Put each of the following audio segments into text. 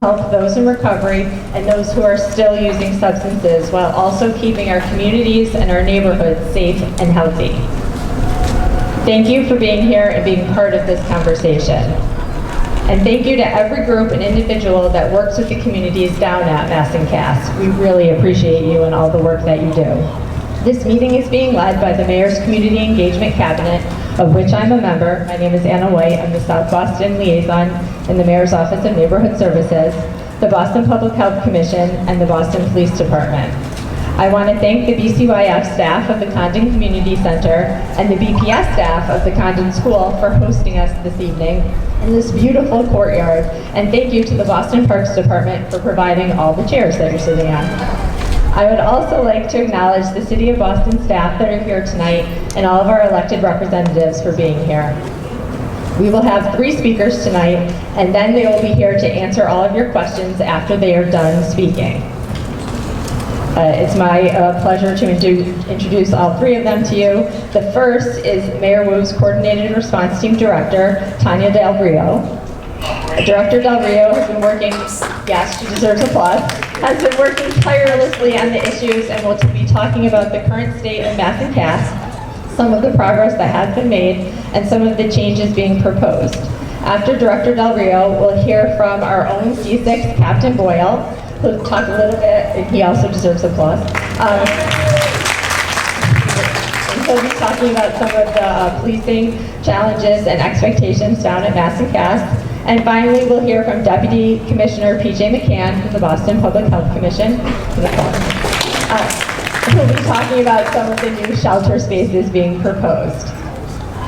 help those in recovery and those who are still using substances while also keeping our communities and our neighborhoods safe and healthy. Thank you for being here and being part of this conversation. And thank you to every group and individual that works with the communities down at Mass and Cass. We really appreciate you and all the work that you do. This meeting is being led by the Mayor's Community Engagement Cabinet, of which I'm a member. My name is Anna White. I'm the South Boston Liaison in the Mayor's Office of Neighborhood Services, the Boston Public Health Commission, and the Boston Police Department. I want to thank the BCYF staff of the Condon Community Center and the BPS staff of the Condon School for hosting us this evening in this beautiful courtyard. And thank you to the Boston Parks Department for providing all the chairs that you're sitting on. I would also like to acknowledge the City of Boston staff that are here tonight and all of our elected representatives for being here. We will have 3 speakers tonight, and then they will be here to answer all of your questions after they are done speaking. It's my pleasure to introduce all 3 of them to you. The first is Mayor Wu's Coordinated Response Team Director, Tanya Del Rio. Director Del Rio has been working, yes, she deserves applause, has been working tirelessly on the issues and will be talking about the current state of Mass and Cass, some of the progress that has been made, and some of the changes being proposed. After Director Del Rio, we'll hear from our own C6, Captain Boyle, who'll talk a little bit, and he also deserves applause. And he'll be talking about some of the policing challenges and expectations down at Mass and Cass. And finally, we'll hear from Deputy Commissioner P.J. McCann from the Boston Public Health Commission. We'll be talking about some of the new shelter spaces being proposed.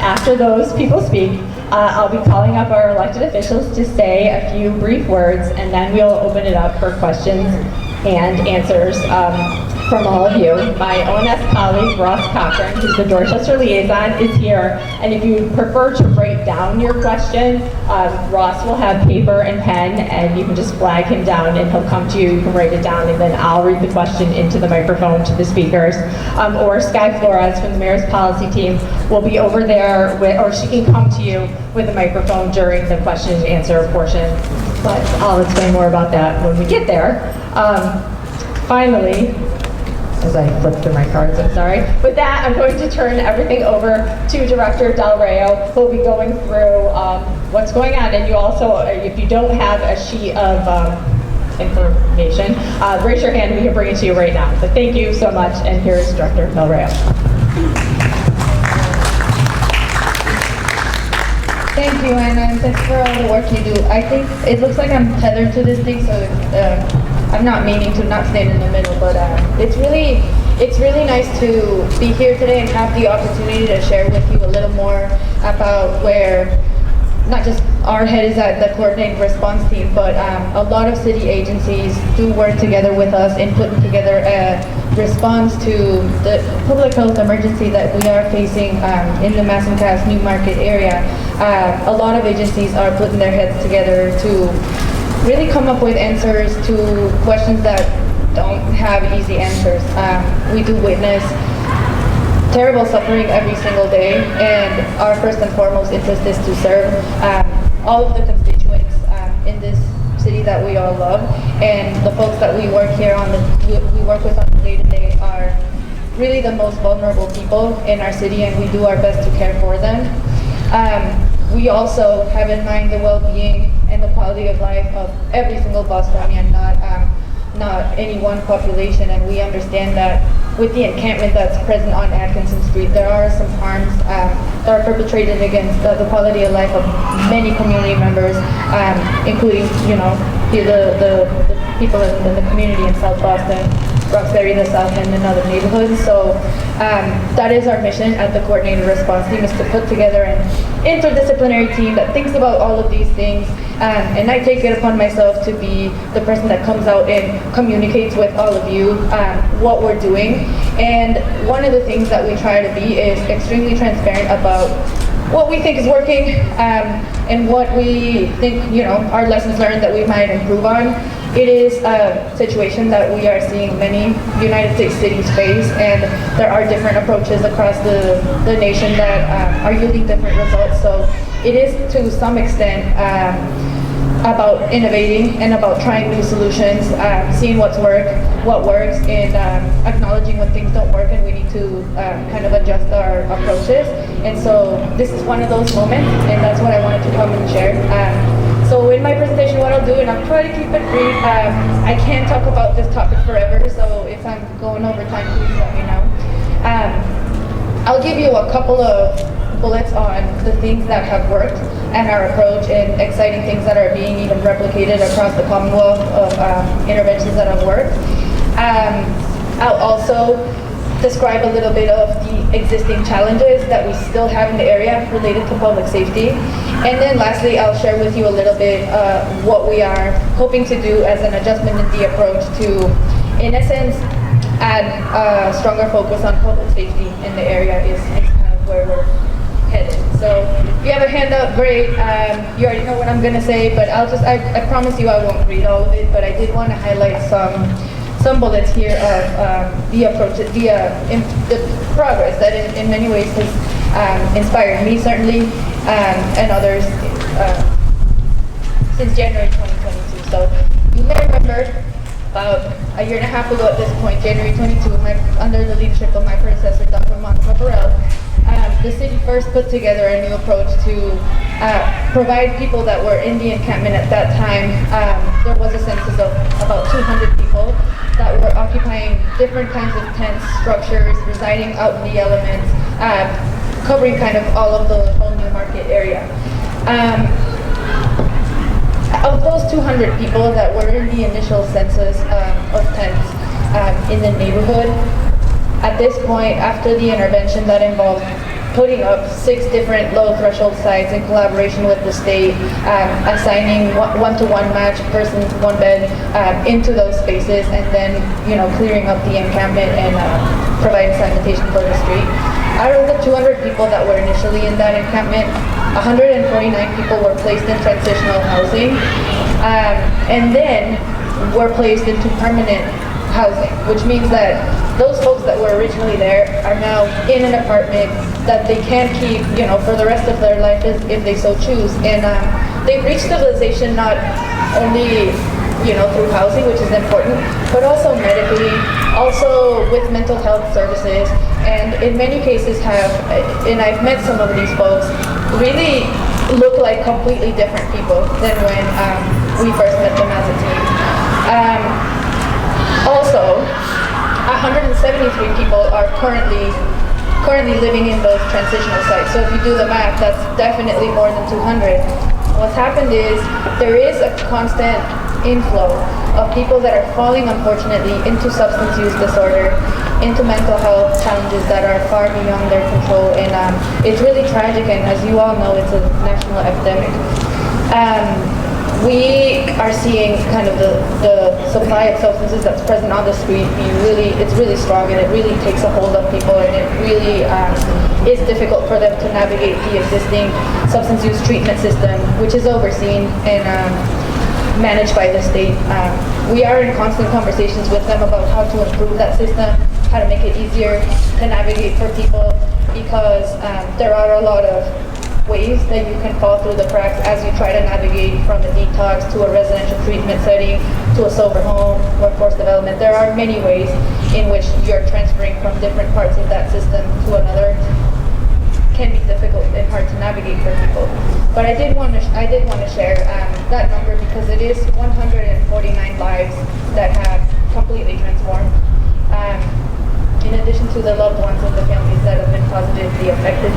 After those people speak, I'll be calling up our elected officials to say a few brief words, and then we'll open it up for questions and answers from all of you. My ONS colleague, Ross Cochran, who's the Dorchester liaison, is here. And if you prefer to write down your question, Ross will have paper and pen, and you can just flag him down and he'll come to you. You can write it down, and then I'll read the question into the microphone to the speakers. Or Sky Flores from the Mayor's Policy Team will be over there, or she can come to you with a microphone during the question and answer portion. But I'll explain more about that when we get there. Finally, as I flip through my cards, I'm sorry. With that, I'm going to turn everything over to Director Del Rio, who will be going through what's going on. And you also, if you don't have a sheet of information, raise your hand and we can bring it to you right now. But thank you so much, and here's Director Del Rio. Thank you, Anna, and thanks for all the work you do. I think it looks like I'm tethered to this thing, so I'm not meaning to not stand in the middle, but it's really nice to be here today and have the opportunity to share with you a little more about where not just our head is at the coordinated response team, but a lot of city agencies do work together with us in putting together a response to the public health emergency that we are facing in the Mass and Cass New Market area. A lot of agencies are putting their heads together to really come up with answers to questions that don't have easy answers. We do witness terrible suffering every single day, and our first and foremost interest is to serve all of the constituents in this city that we all love, and the folks that we work with on the day-to-day are really the most vulnerable people in our city, and we do our best to care for them. We also have in mind the well-being and the quality of life of every single Bostonian, not any one population, and we understand that with the encampment that's present on Atkinson Street, there are some harms that are perpetrated against the quality of life of many community members, including, you know, the people in the community in South Boston, Roxbury, the South End, and other neighborhoods. So that is our mission at the Coordinated Response Team, is to put together an interdisciplinary team that thinks about all of these things. And I take it upon myself to be the person that comes out and communicates with all of you what we're doing. And one of the things that we try to be is extremely transparent about what we think is working and what we think, you know, our lessons learned that we might improve on. It is a situation that we are seeing many United States cities face, and there are different approaches across the nation that are yielding different results. So it is, to some extent, about innovating and about trying new solutions, seeing what works, and acknowledging when things don't work and we need to kind of adjust our approaches. And so this is one of those moments, and that's what I wanted to come and share. So in my presentation, what I'll do, and I'll try to keep it brief, I can't talk about this topic forever, so if I'm going over time, please let me know. I'll give you a couple of bullets on the things that have worked and our approach, and exciting things that are being even replicated across the Commonwealth of interventions that have worked. I'll also describe a little bit of the existing challenges that we still have in the area related to public safety. And then lastly, I'll share with you a little bit what we are hoping to do as an adjustment in the approach to, in essence, add a stronger focus on public safety in the area is kind of where we're headed. So if you have a handout, great. You already know what I'm going to say, but I promise you I won't read all of it, but I did want to highlight some bullets here of the approach, the progress that in many ways has inspired me certainly, and others since January 2022. So you may remember about a year and a half ago at this point, January 22, under the leadership of my predecessor, Dr. Monica Burrell, the city first put together a new approach to provide people that were in the encampment at that time. There was a census of about 200 people that were occupying different kinds of tents, structures, residing out in the elements, covering kind of all of the whole New Market area. Of those 200 people that were in the initial census of tents in the neighborhood, at this point, after the intervention that involved putting up 6 different low threshold sites in collaboration with the state, assigning one-to-one match person, one bed into those spaces, and then clearing up the encampment and providing sanitation for the street. Out of the 200 people that were initially in that encampment, 149 people were placed in transitional housing, and then were placed into permanent housing, which means that those folks that were originally there are now in an apartment that they can keep, for the rest of their life if they so choose. And they've reached stabilization not only, through housing, which is important, but also medically, also with mental health services, and in many cases and I've met some of these folks, really look like completely different people than when we first met them as a team. Also, 173 people are currently living in those transitional sites. So if you do the math, that's definitely more than 200. What's happened is there is a constant inflow of people that are falling, unfortunately, into substance use disorder, into mental health challenges that are far beyond their control, and it's really tragic, and as you all know, it's a national epidemic. We are seeing kind of the supply of substances that's present on the street it's really strong, and it really takes a hold of people, and it really is difficult for them to navigate the existing substance use treatment system, which is overseen and managed by the state. We are in constant conversations with them about how to improve that system, how to make it easier to navigate for people, because there are a lot of ways that you can fall through the cracks as you try to navigate from a detox to a residential treatment setting to a sober home, workforce development. There are many ways in which you're transferring from different parts of that system to another. Can be difficult and hard to navigate for people. But I did want to share that number because it is 149 lives that have completely transformed. In addition to the loved ones and the families that have been positively affected.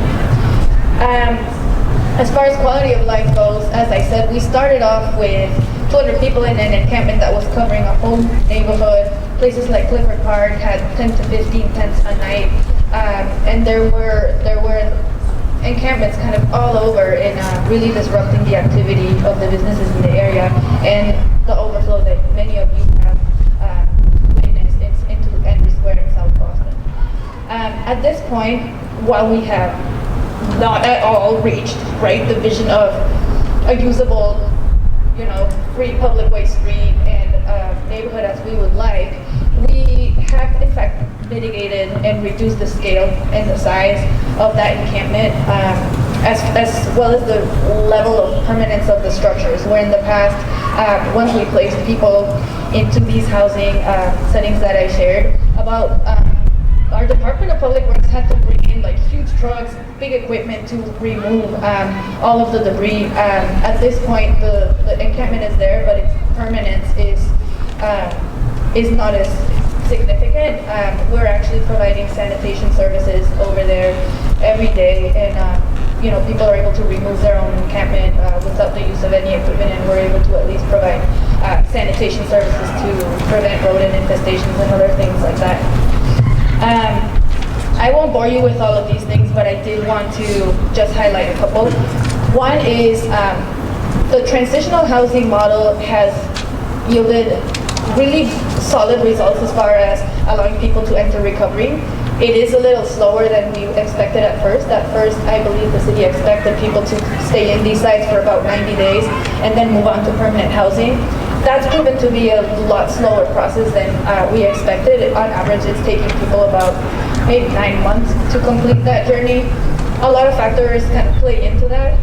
As far as quality of life goes, as I said, we started off with 200 people in an encampment that was covering a whole neighborhood. Places like Clifford Park had 10 to 15 tents a night, and there were encampments kind of all over and really disrupting the activity of the businesses in the area and the overflow that many of you have witnessed into Henry Square in South Boston. At this point, while we have not at all reached, right, the vision of a usable, free public way street and neighborhood as we would like, we have in fact mitigated and reduced the scale and the size of that encampment. as well as the level of permanence of the structures. Where in the past, when we placed people into these housing settings that I shared, about our Department of Public Works had to bring in like huge trucks, big equipment to remove all of the debris. At this point, the encampment is there, but its permanence is not as significant. We're actually providing sanitation services over there every day, and people are able to remove their own encampment without the use of any equipment, and we're able to at least provide sanitation services to prevent rodent infestations and other things like that. I won't bore you with all of these things, but I did want to just highlight a couple. One is the transitional housing model has yielded really solid results as far as allowing people to enter recovery. It is a little slower than we expected at first. At first, I believe the city expected people to stay in these sites for about 90 days and then move on to permanent housing. That's proven to be a lot slower process than we expected. On average, it's taking people about maybe 9 months to complete that journey. A lot of factors kind of play into that.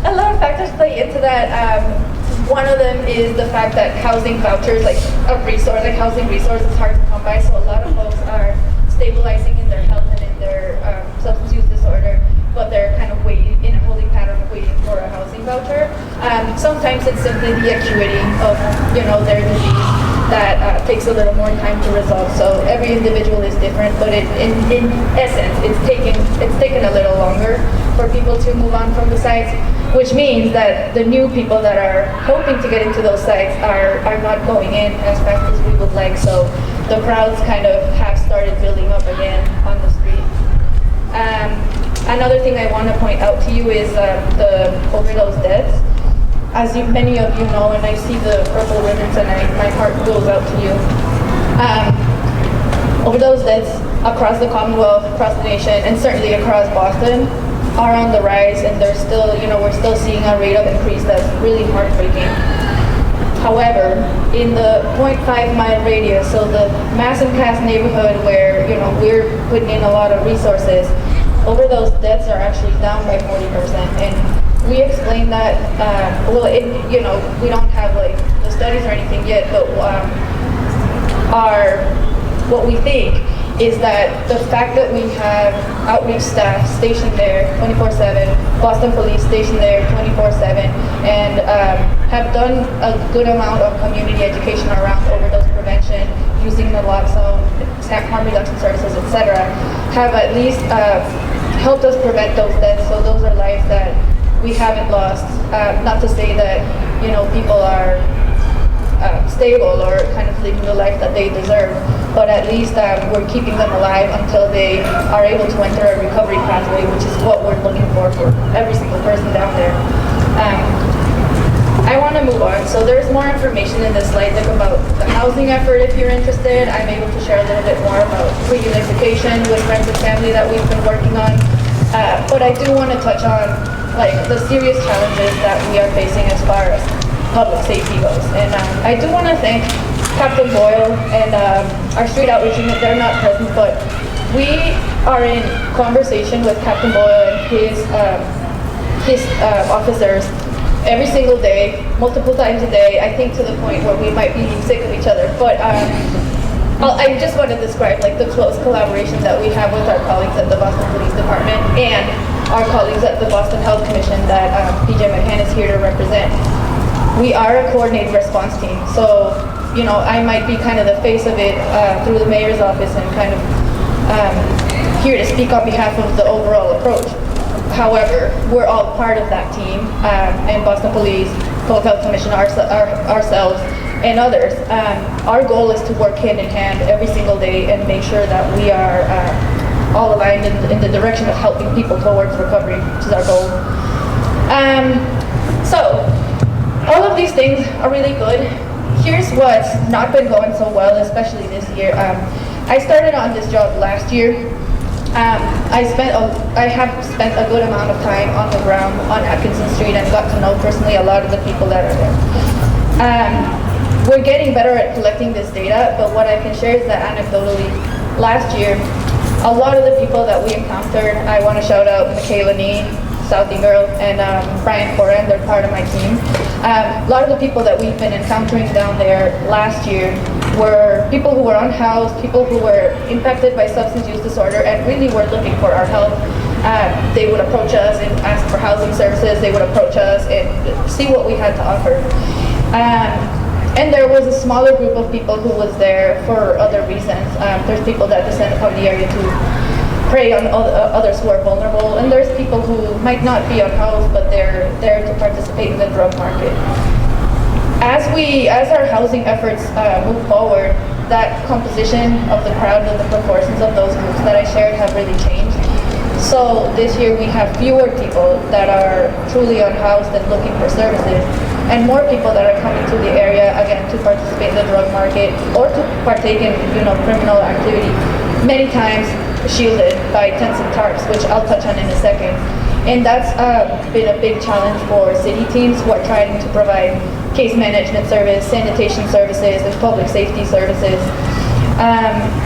A lot of factors play into that. One of them is the fact that housing vouchers, like a resource, like housing resource, is hard to come by. So a lot of folks are stabilizing in their health and in their substance use disorder, but they're kind of waiting in a holding pattern of waiting for a housing voucher. Sometimes it's simply the acuity of their disease that takes a little more time to resolve. So every individual is different, but in essence, it's taken a little longer for people to move on from the sites, which means that the new people that are hoping to get into those sites are not going in as fast as we would like. So the crowds kind of have started building up again on the street. Another thing I want to point out to you is the overdose deaths. As many of you know, and I see the purple ribbons, and my heart goes out to you. Overdose deaths across the Commonwealth, across the nation, and certainly across Boston are on the rise, and they're still, we're still seeing a rate of increase that's really heartbreaking. However, in the 0.5-mile radius, so the Mass-and-Cass neighborhood where we're putting in a lot of resources, overdose deaths are actually down by 40%. And we explained that, we don't have like the studies or anything yet, but what we think is that the fact that we have outreach staff stationed there 24/7, Boston Police stationed there 24/7, and have done a good amount of community education around overdose prevention, using naloxone, harm reduction services, etc., have at least helped us prevent those deaths. So those are lives that we haven't lost. Not to say that people are stable or kind of living the life that they deserve, but at least we're keeping them alive until they are able to enter a recovery pathway, which is what we're looking for every single person down there. I want to move on. So there's more information in this slide deck about the housing effort if you're interested. I'm able to share a little bit more about reunification with friends and family that we've been working on. But I do want to touch on the serious challenges that we are facing as far as public safety goes. And I do want to thank Captain Boyle and our street outreach unit. They're not present, but we are in conversation with Captain Boyle and his officers every single day, multiple times a day, I think to the point where we might be sick of each other. But I just want to describe the close collaboration that we have with our colleagues at the Boston Police Department and our colleagues at the Boston Health Commission that PJ McCann is here to represent. We are a coordinated response team, so I might be kind of the face of it through the mayor's office and kind of here to speak on behalf of the overall approach. However, we're all part of that team, and Boston Police, Public Health Commission, ourselves, and others. Our goal is to work hand in hand every single day and make sure that we are all aligned in the direction of helping people towards recovery, which is our goal. So, all of these things are really good. Here's what's not been going so well, especially this year. I started on this job last year. I have spent a good amount of time on the ground on Atkinson Street and got to know personally a lot of the people that are there. We're getting better at collecting this data, but what I can share is that anecdotally, last year, A lot of the people that we encountered, I want to shout out Michaela Nee, Southie Girl, and Brian Coran, they're part of my team. A lot of the people that we've been encountering down there last year were people who were unhoused, people who were impacted by substance use disorder and really were looking for our help. They would approach us and ask for housing services, they would approach us and see what we had to offer. And there was a smaller group of people who was there for other reasons. There's people that descend upon the area to prey on others who are vulnerable, and there's people who might not be unhoused, but they're there to participate in the drug market. As our housing efforts move forward, that composition of the crowd and the proportions of those groups that I shared have really changed. So this year we have fewer people that are truly unhoused and looking for services, and more people that are coming to the area again to participate in the drug market or to partake in criminal activity, many times shielded by tents and tarps, which I'll touch on in a second. And that's been a big challenge for city teams who are trying to provide case management service, sanitation services, and public safety services.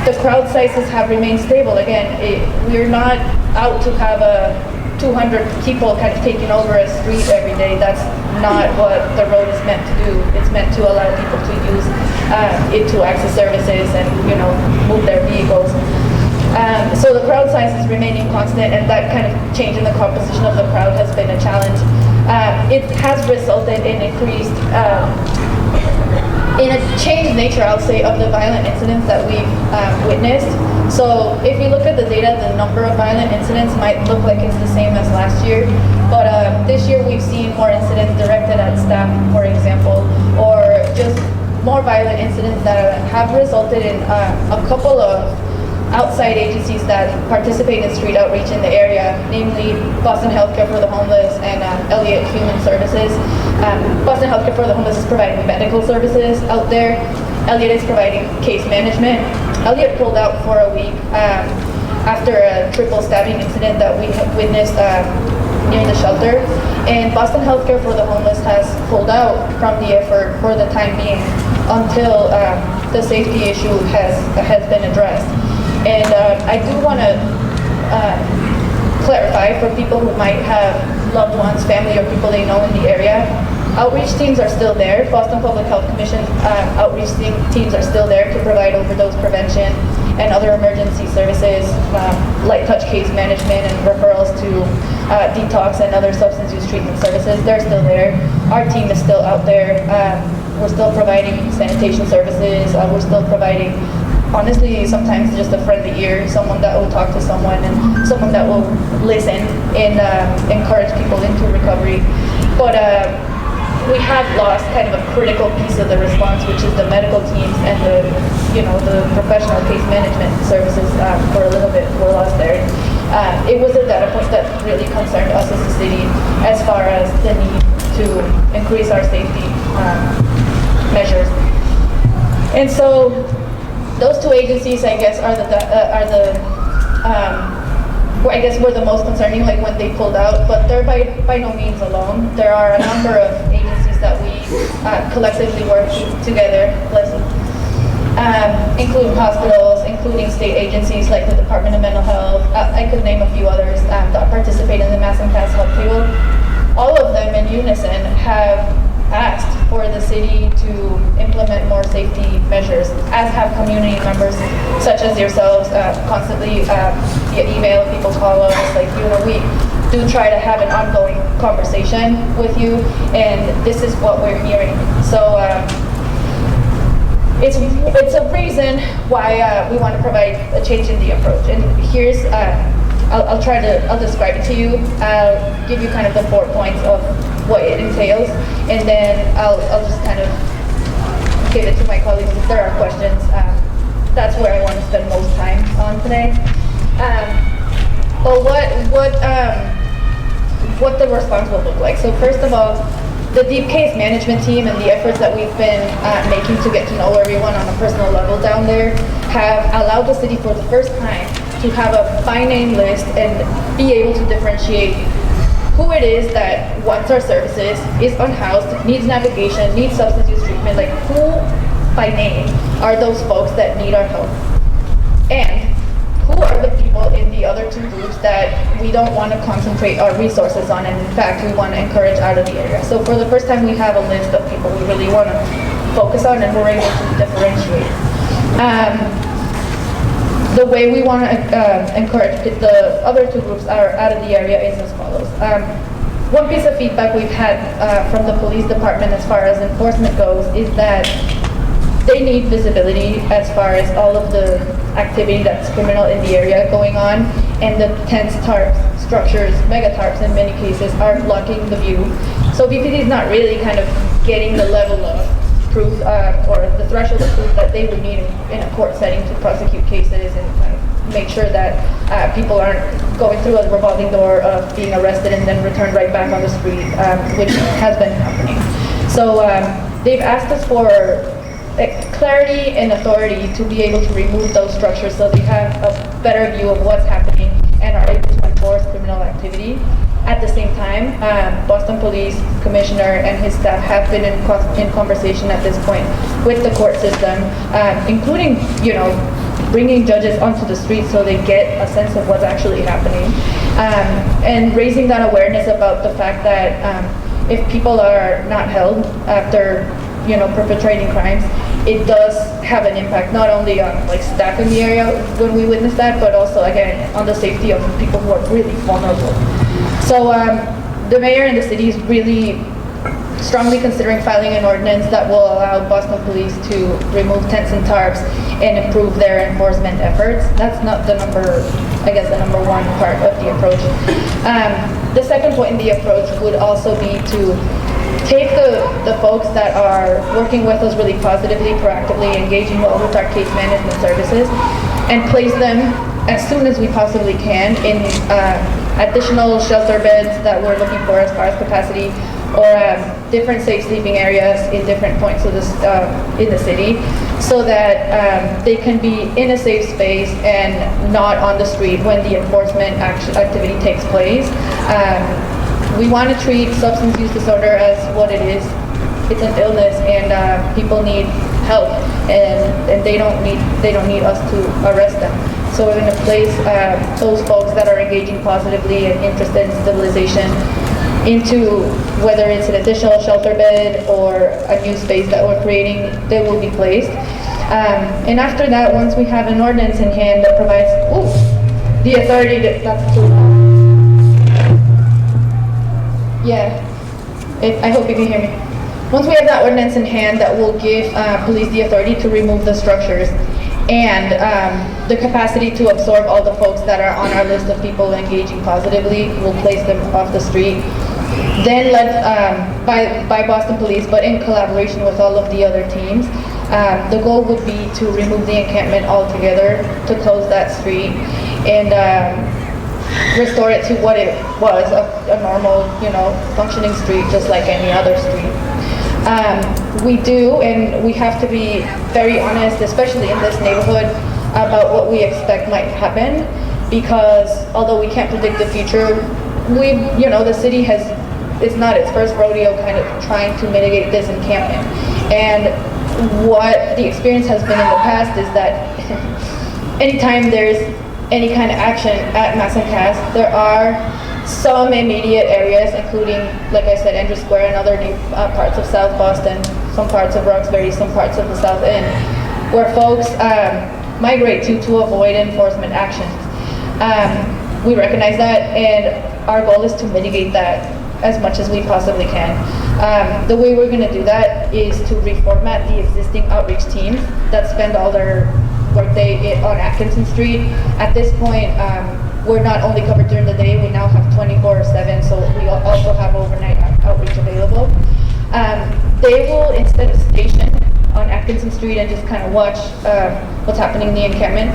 The crowd sizes have remained stable. Again, we're not out to have 200 people kind of taking over a street every day. That's not what the road is meant to do. It's meant to allow people to use it to access services and move their vehicles. So the crowd size is remaining constant, and that kind of change in the composition of the crowd has been a challenge. It has resulted in increased, in a changed nature, I'll say, of the violent incidents that we've witnessed. So if you look at the data, the number of violent incidents might look like it's the same as last year, but this year we've seen more incidents directed at staff, for example, or just more violent incidents that have resulted in a couple of outside agencies that participate in street outreach in the area, namely Boston Healthcare for the Homeless and Elliott Human Services. Boston Healthcare for the Homeless is providing medical services out there. Elliott is providing case management. Elliott pulled out for a week after a triple stabbing incident that we witnessed near the shelter. And Boston Healthcare for the Homeless has pulled out from the effort for the time being until the safety issue has been addressed. And I do want to clarify for people who might have loved ones, family, or people they know in the area, outreach teams are still there. Boston Public Health Commission outreach teams are still there to provide overdose prevention and other emergency services, light touch case management and referrals to detox and other substance use treatment services. They're still there. Our team is still out there. We're still providing sanitation services. We're still providing, honestly, sometimes just a friendly ear, someone that will talk to someone and someone that will listen and encourage people into recovery. But we have lost kind of a critical piece of the response, which is the medical teams and the professional case management services for a little bit were lost there. It was a data point that really concerned us as a city as far as the need to increase our safety measures. And so those two agencies, I guess, I guess were the most concerning, like when they pulled out, but they're by no means alone. There are a number of agencies that we collectively work together, including hospitals, including state agencies like the Department of Mental Health. I could name a few others that participate in the Mass and Pass Help Table. All of them in unison have asked for the city to implement more safety measures, as have community members such as yourselves constantly via email. People call us, we do try to have an ongoing conversation with you, and this is what we're hearing. So it's a reason why we want to provide a change in the approach. And here's I'll describe it to you. I'll give you kind of the 4 points of what it entails, and then I'll just kind of give it to my colleagues if there are questions. That's where I want to spend most time on today. But what the response will look like. So first of all, the deep case management team and the efforts that we've been making to get to know everyone on a personal level down there have allowed the city for the first time to have a by name list and be able to differentiate who it is that wants our services, is unhoused, needs navigation, needs substance use treatment, like who by name are those folks that need our help, and who are the people the other two groups that we don't want to concentrate our resources on, and in fact, we want to encourage out of the area. So for the first time, we have a list of people we really want to focus on, and we're able to differentiate. The way we want to encourage the other two groups are out of the area is as follows. One piece of feedback we've had from the police department as far as enforcement goes is that they need visibility as far as all of the activity that's criminal in the area going on, and the tents, tarps, structures, mega tarps in many cases are blocking the view. So BPD is not really kind of getting the level of proof or the threshold of proof that they would need in a court setting to prosecute cases and kind of make sure that people aren't going through a revolving door of being arrested and then returned right back on the street, which has been happening. So they've asked us for clarity and authority to be able to remove those structures so they have a better view of what's happening and are able to enforce criminal activity. At the same time, Boston Police Commissioner and his staff have been in conversation at this point with the court system, including, bringing judges onto the street so they get a sense of what's actually happening, and raising that awareness about the fact that if people are not held after perpetrating crimes, it does have an impact not only on staff in the area when we witness that, but also again on the safety of people who are really vulnerable. So the mayor and the city is really strongly considering filing an ordinance that will allow Boston Police to remove tents and tarps and improve their enforcement efforts. That's not the number one part of the approach. The second point in the approach would also be to take the folks that are working with us really positively, proactively, engaging well with our case management services, and place them as soon as we possibly can in additional shelter beds that we're looking for as far as capacity, or different safe sleeping areas in different points of this in the city, so that they can be in a safe space and not on the street when the enforcement activity takes place. We want to treat substance use disorder as what it is. It's an illness, and people need help, and they don't need us to arrest them. So we're going to place those folks that are engaging positively and interested in stabilization into, whether it's an additional shelter bed or a new space that we're creating, they will be placed. And after that, once we have an ordinance in hand that provides the authority that's too loud. Yeah, I hope you can hear me. Once we have that ordinance in hand that will give police the authority to remove the structures and the capacity to absorb all the folks that are on our list of people engaging positively, we'll place them off the street. Then by Boston Police, but in collaboration with all of the other teams, the goal would be to remove the encampment altogether, to close that street, and restore it to what it was, a normal, functioning street, just like any other street. We do, and we have to be very honest, especially in this neighborhood, about what we expect might happen, because although we can't predict the future, the city it's not its first rodeo kind of trying to mitigate this encampment. And what the experience has been in the past is that anytime there's any kind of action at Massincast, there are some immediate areas, including, like I said, Andrews Square and other parts of South Boston, some parts of Roxbury, some parts of the South End, where folks migrate to avoid enforcement actions. We recognize that, and our goal is to mitigate that as much as we possibly can. The way we're going to do that is to reformat the existing outreach teams that spend all their workday on Atkinson Street. At this point, we're not only covered during the day, we now have 24/7, so we also have overnight outreach available. They will, instead of station on Atkinson Street and just kind of watch what's happening in the encampment,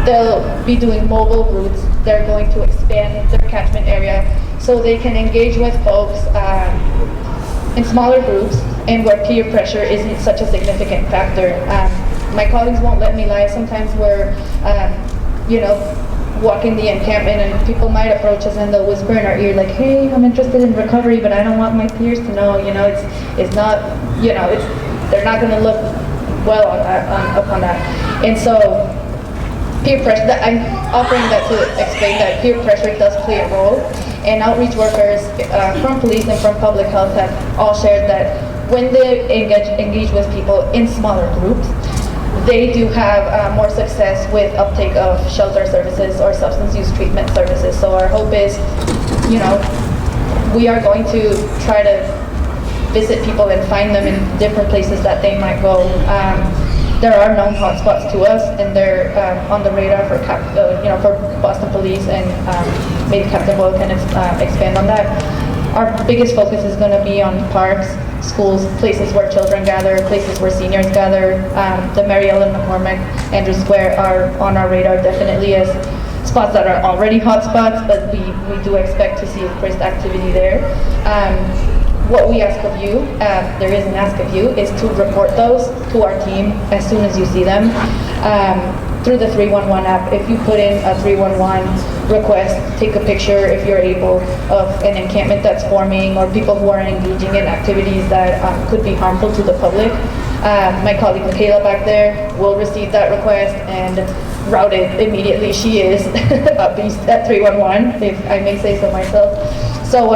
they'll be doing mobile routes. They're going to expand their catchment area so they can engage with folks in smaller groups and where peer pressure isn't such a significant factor. My colleagues won't let me lie. Sometimes we're, walking the encampment and people might approach us and they'll whisper in our ear like, hey, I'm interested in recovery, but I don't want my peers to know, it's not, they're not going to look well upon that. And so peer pressure, that I'm offering that to explain that peer pressure does play a role. And outreach workers from police and from public health have all shared that when they engage with people in smaller groups, they do have more success with uptake of shelter services or substance use treatment services. So our hope is, you know, we are going to try to visit people and find them in different places that they might go. There are known hotspots to us, and they're on the radar for for Boston Police, and maybe Captain Boyle can expand on that. Our biggest focus is going to be on parks, schools, places where children gather, places where seniors gather. The Mary Ellen McCormick, Andrews Square are on our radar definitely as spots that are already hotspots, but we do expect to see increased activity there. What we ask of you, there is an ask of you, is to report those to our team as soon as you see them. Through the 311 app, if you put in a 311 request, take a picture if you're able of an encampment that's forming or people who are engaging in activities that could be harmful to the public. My colleague Michaela back there will receive that request and route it immediately. She is a beast at 311, if I may say so myself. So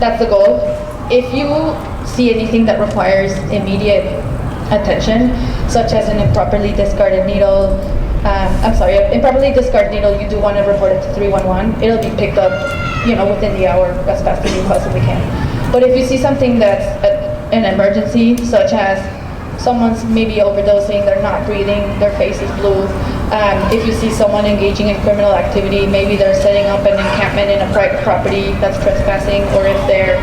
that's the goal. If you see anything that requires immediate attention, such as an improperly discarded needle, improperly discarded needle, you do want to report it to 311. It'll be picked up, within the hour as fast as you possibly can. But if you see something that's an emergency, such as someone's maybe overdosing, they're not breathing, their face is blue. If you see someone engaging in criminal activity, maybe they're setting up an encampment in a private property that's trespassing, or if they're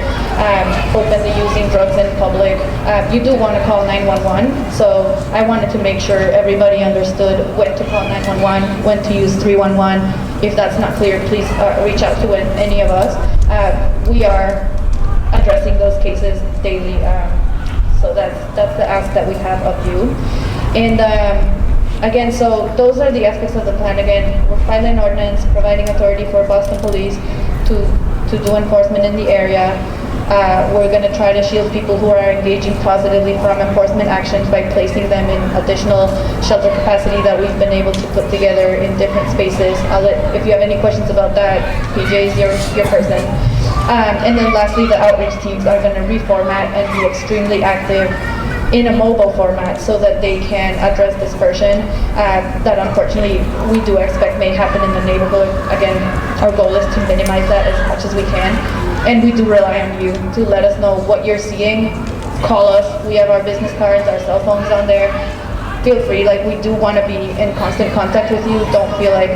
openly using drugs in public, you do want to call 911. So I wanted to make sure everybody understood when to call 911, when to use 311. If that's not clear, please reach out to any of us. We are addressing those cases daily. So that's the ask that we have of you. And again, so those are the aspects of the plan. Again, we're filing an ordinance, providing authority for Boston Police to do enforcement in the area. We're going to try to shield people who are engaging positively from enforcement actions by placing them in additional shelter capacity that we've been able to put together in different spaces. If you have any questions about that, PJ is your person. And then lastly, the outreach teams are going to reformat and be extremely active in a mobile format so that they can address dispersion that unfortunately we do expect may happen in the neighborhood. Again, our goal is to minimize that as much as we can. And we do rely on you to let us know what you're seeing. Call us. We have our business cards, our cell phones on there. Feel free. We do want to be in constant contact with you. Don't feel like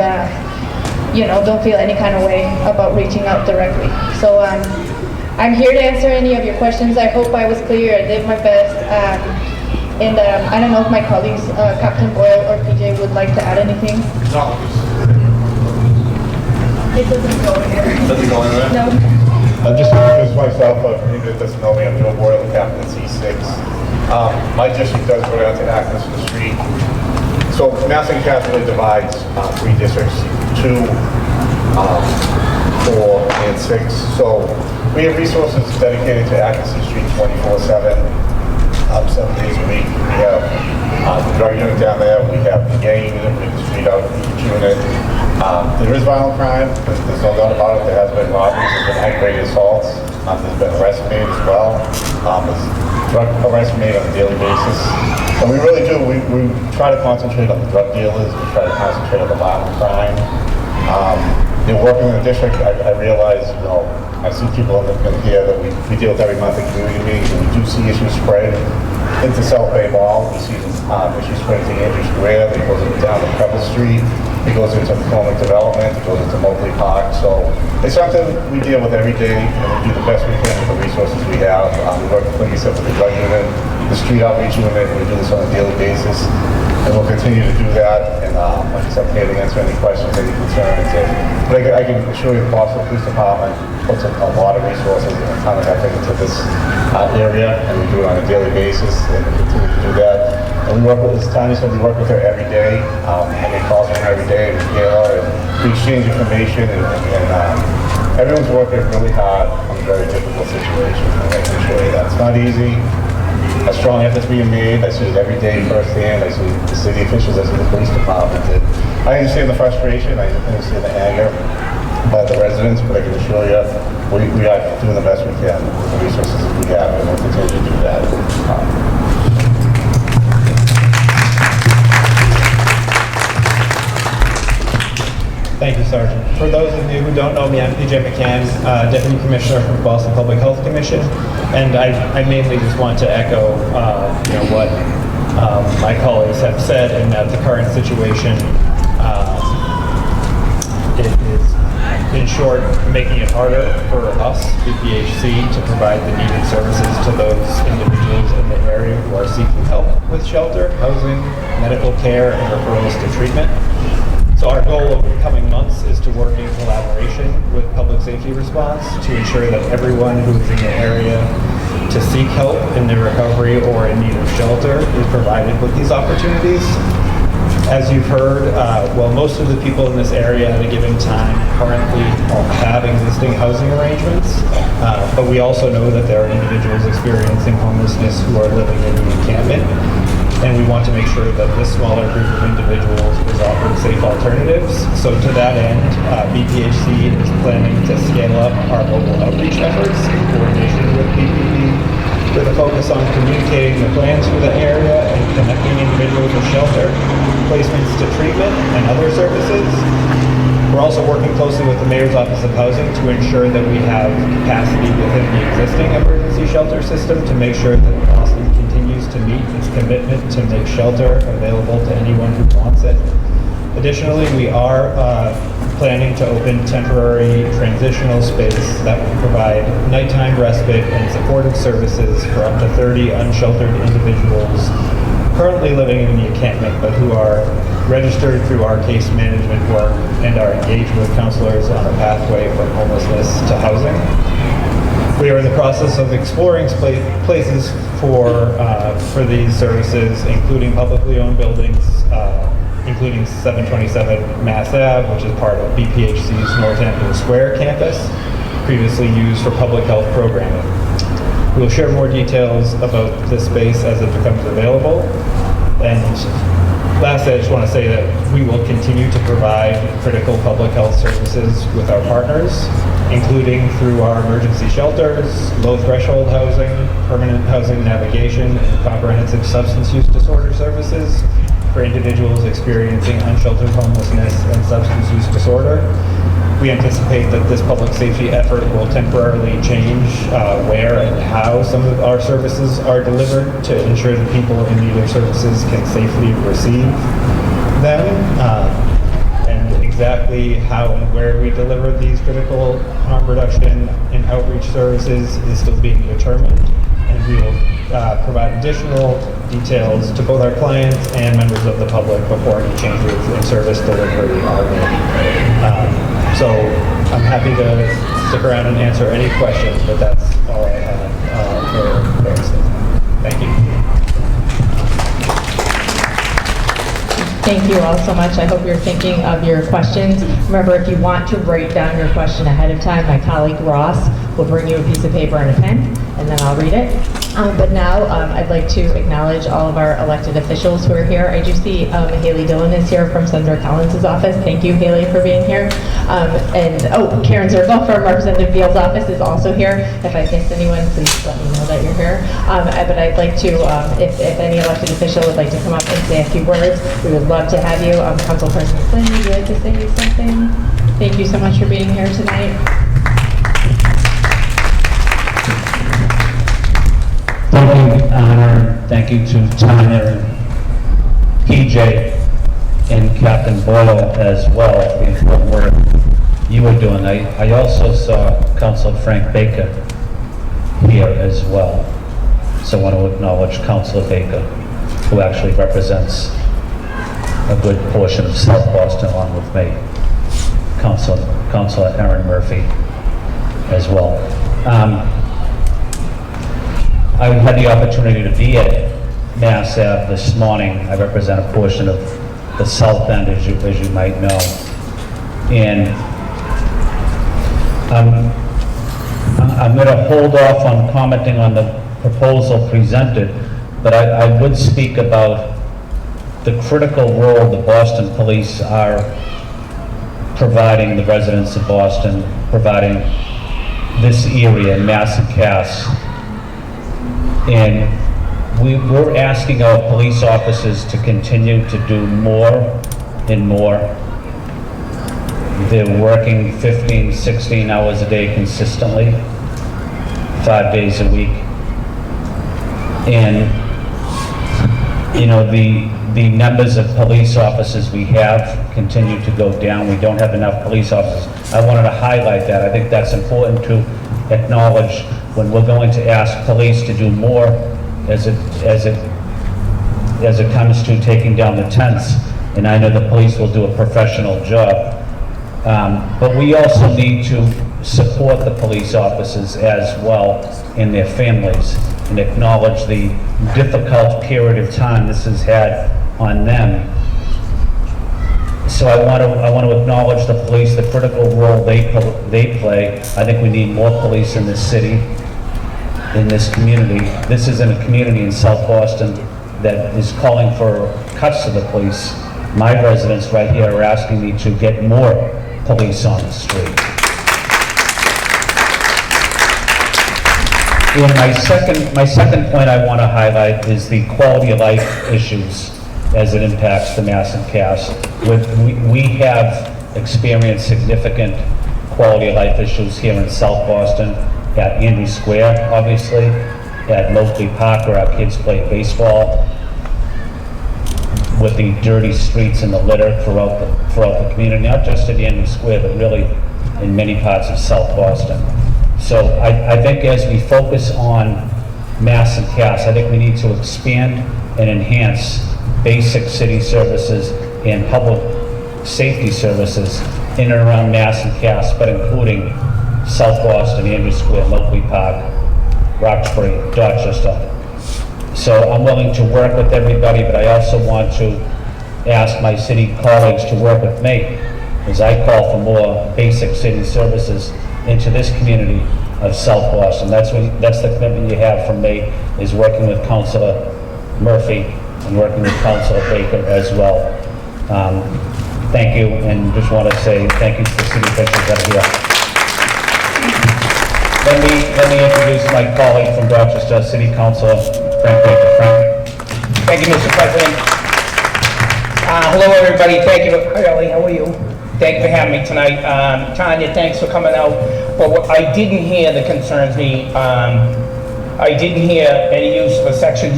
don't feel any kind of way about reaching out directly. So I'm here to answer any of your questions. I hope I was clear. I did my best. And I don't know if my colleagues, Captain Boyle or PJ, would like to add anything. No. It doesn't go anywhere. Doesn't go anywhere? No. Just to introduce myself, anybody that doesn't know me, I'm Joe Boyle, the captain at C6. My district does go down to Atkins the street. So Massing Cass really divides 3 districts, 2, 4, and 6. So we have resources dedicated to Atkinson Street 24/7, 7 days a week. We have the drug unit down there, we have the gang unit, we have the street outreach unit. There is violent crime, there's no doubt about it. There has been robberies, there's been aggravated assaults, there's been arrests made as well. There's drug arrests made on a daily basis. And we really do, we try to concentrate on the drug dealers, we try to concentrate on the violent crime. Working in the district, I realize, I see people in here that we deal with every month in community meetings, and we do see issues spread into South Bay Mall. We see issues spread into Andrews Square, it goes down to Preble Street, it goes into McCormick Development, it goes into Mobley Park. So it's something we deal with every day, and we do the best we can with the resources we have. We work, like you said, with the drug unit, the street outreach unit, and we do this on a daily basis. And we'll continue to do that, and like I said, I'm here to answer any questions, any concerns. But I can assure you the Boston Police Department puts a lot of resources and a ton of effort into this area, and we do it on a daily basis, and we continue to do that. And we work with, as Tanya said, we work with her every day. I get calls from her every day, and we hear her, and we exchange information, and everyone's working really hard on a very difficult situation, and I can assure you that. It's not easy. a strong effort's being made. I see it every day firsthand. I see the city officials, I see the police department. And I understand the frustration, I understand the anger by the residents, but I can assure you, we are doing the best we can with the resources that we have, and we'll continue to do that. Thank you, Sergeant. For those of you who don't know me, I'm PJ McCann, Deputy Commissioner from the Boston Public Health Commission, and I mainly just want to echo, what my colleagues have said, and that the current situation it is, in short, making it harder for us, BPHC, to provide the needed services to those individuals in the area who are seeking help with shelter, housing, medical care, and referrals to treatment. So our goal over the coming months is to work in collaboration with public safety response to ensure that everyone who is in the area to seek help in their recovery or in need of shelter is provided with these opportunities. As you've heard, most of the people in this area at a given time currently have existing housing arrangements, but we also know that there are individuals experiencing homelessness who are living in the encampment. And we want to make sure that this smaller group of individuals is offered safe alternatives. So to that end, BPHC is planning to scale up our mobile outreach efforts in coordination with BPD, with a focus on communicating the plans for the area and connecting individuals with shelter, placements to treatment, and other services. We're also working closely with the Mayor's Office of Housing to ensure that we have capacity within the existing emergency shelter system to make sure that Boston continues to meet its commitment to make shelter available to anyone who wants it. Additionally, we are planning to open temporary transitional space that will provide nighttime respite and supportive services for up to 30 unsheltered individuals currently living in the encampment, but who are registered through our case management work and are engaged with counselors on a pathway from homelessness to housing. We are in the process of exploring places for these services, including publicly owned buildings, including 727 Mass Ave, which is part of BPHC's Northampton Square campus, previously used for public health programming. We'll share more details about this space as it becomes available. And lastly, I just want to say that we will continue to provide critical public health services with our partners, including through our emergency shelters, low threshold housing, permanent housing navigation, and comprehensive substance use disorder services for individuals experiencing unsheltered homelessness and substance use disorder. We anticipate that this public safety effort will temporarily change where and how some of our services are delivered to ensure that people in need of services can safely receive them. And exactly how and where we deliver these critical harm reduction and outreach services is still being determined. And we will provide additional details to both our clients and members of the public before any changes in service delivery are made. So I'm happy to stick around and answer any questions, but that's all I have for this. Thank you. Thank you all so much. I hope you're thinking of your questions. Remember, if you want to write down your question ahead of time, my colleague Ross will bring you a piece of paper and a pen, and then I'll read it. But now I'd like to acknowledge all of our elected officials who are here. I do see Haley Dillon is here from Senator Collins' office. Thank you, Haley, for being here. Karen Zergel from Representative Beal's office is also here. If I missed anyone, please let me know that you're here. But I'd like to, if any elected official would like to come up and say a few words, we would love to have you. Council President Flynn, would you like to say something? Thank you so much for being here tonight. Thank you, Honor. Thank you to Tanya and PJ and Captain Boyle as well for the important work you were doing. I also saw Councilor Frank Baker here as well. So I want to acknowledge Councilor Baker, who actually represents a good portion of South Boston along with me. Councilor Erin Murphy as well. I had the opportunity to be at Mass Ave this morning. I represent a portion of the South End, as you might know. And I'm going to hold off on commenting on the proposal presented but I would speak about the critical role the Boston Police are providing the residents of Boston, providing this area, Mass and Cass. And we're asking our police officers to continue to do more and more. They're working 15, 16 hours a day consistently, 5 days a week. And, you know, the numbers of police officers we have continue to go down. We don't have enough police officers. I wanted to highlight that. I think that's important to acknowledge when we're going to ask police to do more as it comes to taking down the tents. And I know the police will do a professional job. But we also need to support the police officers as well and their families and acknowledge the difficult period of time this has had on them. So I want to acknowledge the police, the critical role they play. I think we need more police in this city, in this community. This isn't a community in South Boston that is calling for cuts to the police. My residents right here are asking me to get more police on the street. And my second point I want to highlight is the quality of life issues as it impacts the Mass and Cass. We have experienced significant quality of life issues here in South Boston, at Andy Square, obviously, at Moakley Park where our kids play baseball, with the dirty streets and the litter throughout the community, not just at Andy Square, but really in many parts of South Boston. So I think as we focus on Mass and Cass, I think we need to expand and enhance basic city services and public safety services in and around Mass and Cass, but including South Boston, Andrew Square, Moakley Park, Roxbury, Dorchester. So I'm willing to work with everybody, but I also want to ask my city colleagues to work with me as I call for more basic city services into this community of South Boston. That's the commitment you have from me, is working with Councilor Murphy and working with Councilor Baker as well. Thank you, and just want to say thank you to the city officials that are here. Let me introduce my colleague from Dorchester, City Councilor Frank Baker. Frank. Thank you, Mr. President. Hello, everybody. Thank you. Hi, Ellie. How are you? Thank you for having me tonight. Tanya, thanks for coming out. But what I didn't hear that concerns me, I didn't hear any use for Section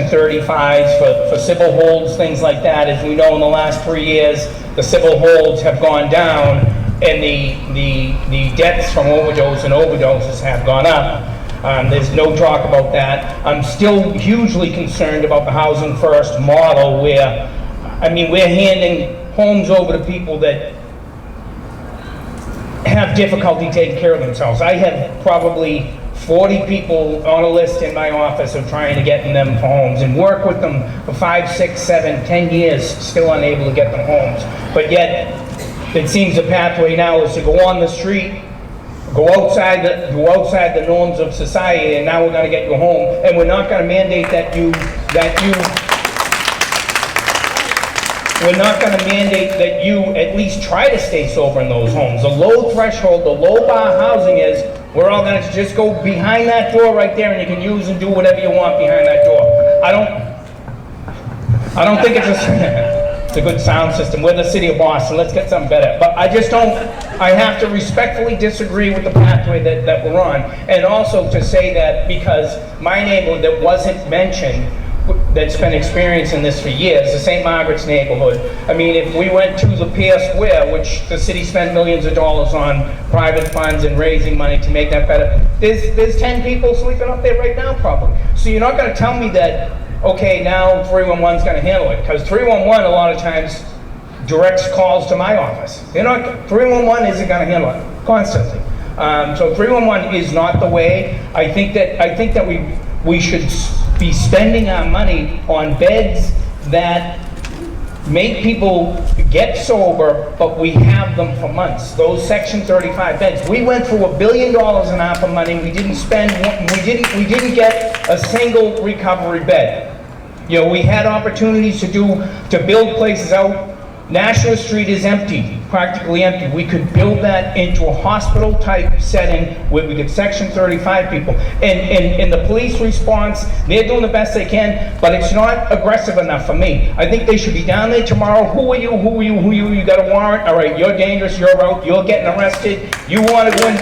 35s for civil holds, things like that. As we know, in the last 3 years, the civil holds have gone down, and the deaths from overdose and overdoses have gone up. There's no talk about that. I'm still hugely concerned about the Housing First model where, I mean, we're handing homes over to people that have difficulty taking care of themselves. I have probably 40 people on a list in my office of trying to get them homes and work with them for 5, 6, 7, 10 years, still unable to get them homes. But yet, it seems the pathway now is to go on the street, go outside the norms of society, and now we're going to get you home, and we're not going to mandate we're not going to mandate that you at least try to stay sober in those homes. The low threshold, the low bar housing is, we're all going to just go behind that door right there, and you can use and do whatever you want behind that door. I don't think it's a good sound system. We're the city of Boston. Let's get something better. But I just don't, I have to respectfully disagree with the pathway that we're on. And also to say that because my neighborhood that wasn't mentioned, that's been experiencing this for years, the St. Margaret's neighborhood. I mean, if we went to the Pier Square, which the city spent millions of dollars on private funds and raising money to make that better, there's 10 people sleeping up there right now probably. So you're not going to tell me that, okay, now 311's going to handle it, because 311 a lot of times directs calls to my office. 311 isn't going to handle it constantly. So 311 is not the way. I think that we should be spending our money on beds that make people get sober, but we have them for months. Those Section 35 beds. We went through $1 billion in ARPA money. We didn't spend, we didn't get a single recovery bed. You know, we had opportunities to build places out. National Street is empty, practically empty. We could build that into a hospital-type setting where we could Section 35 people. And the police response, they're doing the best they can, but it's not aggressive enough for me. I think they should be down there tomorrow. Who are you? Who are you? Who are you? You got a warrant? All right, you're dangerous, you're out, you're getting arrested. You want to go in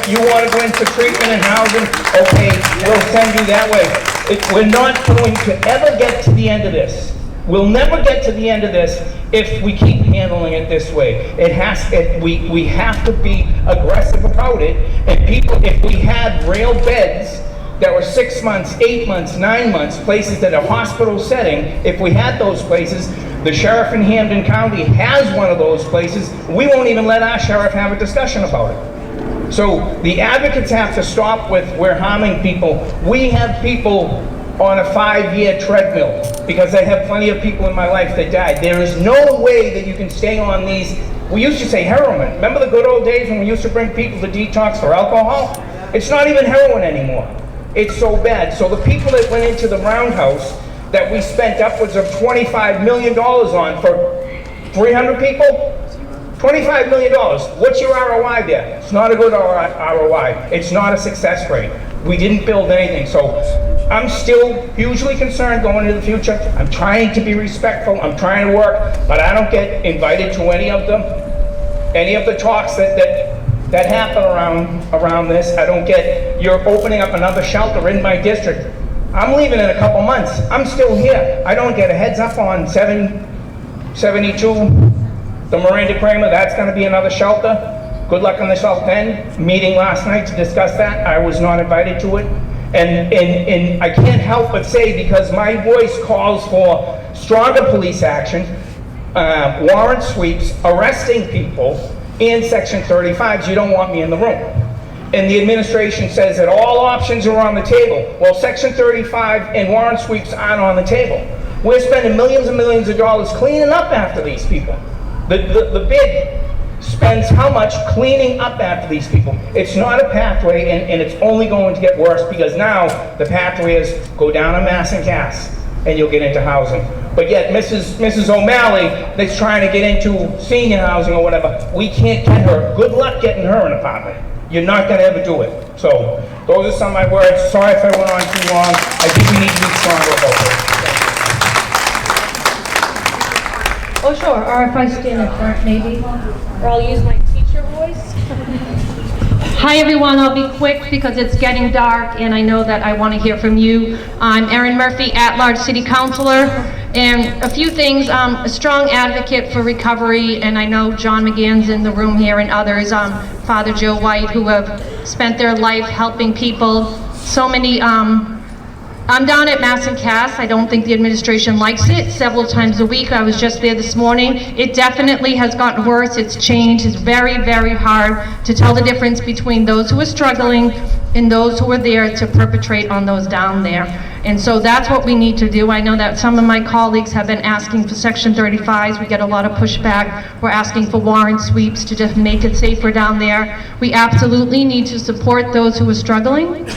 for treatment and housing? Okay, we'll send you that way. We're not going to ever get to the end of this. We'll never get to the end of this if we keep handling it this way. We have to be aggressive about it. And people, if we had rail beds that were 6 months, 8 months, 9 months, places that are hospital setting, if we had those places, the sheriff in Hampden County has one of those places. We won't even let our sheriff have a discussion about it. So the advocates have to stop with, we're harming people. We have people on a 5-year treadmill, because I have plenty of people in my life that died. There is no way that you can stay on these. We used to say heroin. Remember the good old days when we used to bring people to detox for alcohol? It's not even heroin anymore. It's so bad. So the people that went into the roundhouse that we spent upwards of $25 million on for 300 people, $25 million. What's your ROI there? It's not a good ROI. It's not a success rate. We didn't build anything. So I'm still hugely concerned going into the future. I'm trying to be respectful. I'm trying to work, but I don't get invited to any of the talks that happen around this. I don't get, you're opening up another shelter in my district. I'm leaving in a couple months. I'm still here. I don't get a heads up on 772, the Miranda Kramer, that's going to be another shelter. Good luck on the South End. Meeting last night to discuss that. I was not invited to it. And I can't help but say, because my voice calls for stronger police action, warrant sweeps, arresting people, and Section 35s, you don't want me in the room. And the administration says that all options are on the table. Well, Section 35 and warrant sweeps aren't on the table. We're spending millions and millions of dollars cleaning up after these people. The bid spends how much cleaning up after these people? It's not a pathway, and it's only going to get worse, because now the pathway is go down to Mass and Cass, and you'll get into housing. But yet Mrs. O'Malley, that's trying to get into senior housing or whatever, we can't get her. Good luck getting her an apartment. You're not going to ever do it. So those are some of my words. Sorry if I went on too long. I think we need to be stronger about this. Oh, sure, or if I stand in front, maybe, or I'll use my teacher voice. Hi, everyone, I'll be quick because it's getting dark and I know that I want to hear from you. I'm Erin Murphy, at-large city councilor, and a few things. A strong advocate for recovery, and I know John McGann's in the room here and others, Father Joe White, who have spent their life helping people. So many, I'm down at Mass and Cass. I don't think the administration likes it. Several times a week. I was just there this morning. It definitely has gotten worse. It's changed. It's very, very hard to tell the difference between those who are struggling and those who are there to perpetrate on those down there. And so that's what we need to do. I know that some of my colleagues have been asking for Section 35s. We get a lot of pushback. We're asking for warrant sweeps to just make it safer down there. We absolutely need to support those who are struggling.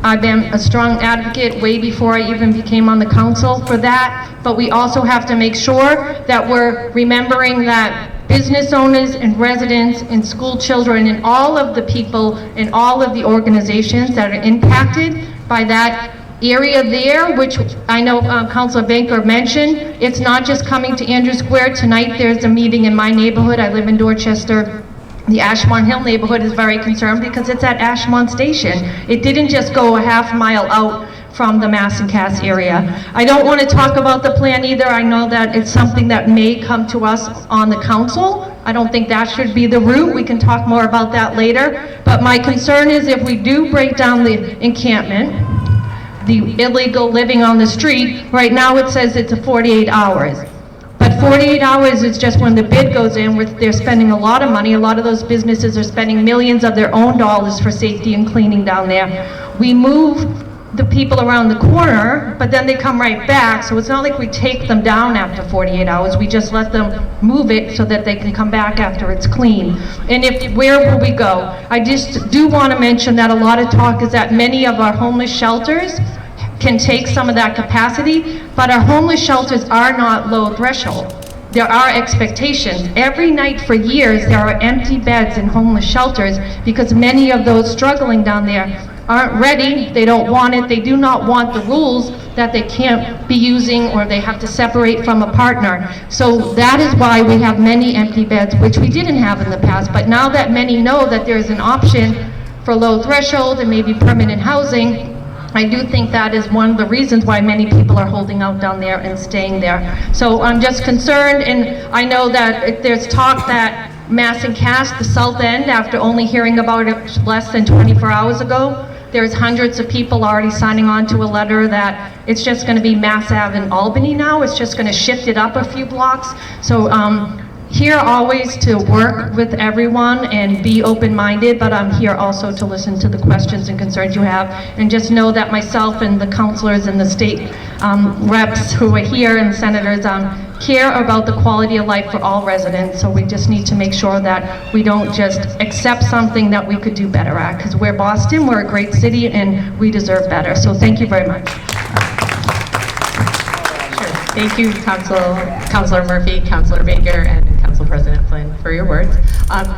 I've been a strong advocate way before I even became on the council for that, but we also have to make sure that we're remembering that business owners and residents and school children and all of the people and all of the organizations that are impacted by that area there, which I know Councilor Banker mentioned, it's not just coming to Andrew Square. Tonight there's a meeting in my neighborhood. I live in Dorchester. The Ashmont Hill neighborhood is very concerned because it's at Ashmont Station. It didn't just go a half mile out from the Mass and Cass area. I don't want to talk about the plan either. I know that it's something that may come to us on the council. I don't think that should be the route. We can talk more about that later. But my concern is if we do break down the encampment, the illegal living on the street, right now it says it's a 48 hours. But 48 hours is just when the bid goes in, where they're spending a lot of money. A lot of those businesses are spending millions of their own dollars for safety and cleaning down there. We move the people around the corner, but then they come right back, so it's not like we take them down after 48 hours, we just let them move it so that they can come back after it's clean. And where will we go? I just do want to mention that a lot of talk is that many of our homeless shelters can take some of that capacity, but our homeless shelters are not low threshold. There are expectations. Every night for years, there are empty beds in homeless shelters because many of those struggling down there aren't ready, they don't want it, they do not want the rules that they can't be using or they have to separate from a partner. So that is why we have many empty beds, which we didn't have in the past. But now that many know that there's an option for low threshold and maybe permanent housing, I do think that is one of the reasons why many people are holding out down there and staying there. So I'm just concerned, and I know that there's talk that Mass and Cass, the South End, after only hearing about it less than 24 hours ago, there's hundreds of people already signing on to a letter that it's just going to be Mass Ave in Albany now. It's just going to shift it up a few blocks. So here always to work with everyone and be open-minded, but I'm here also to listen to the questions and concerns you have. And just know that myself and the councilors and the state reps who are here and senators care about the quality of life for all residents. So we just need to make sure that we don't just accept something that we could do better at, because we're Boston, we're a great city, and we deserve better. So thank you very much. Thank you, Councilor Murphy, Councilor Baker, and Council President Flynn for your words.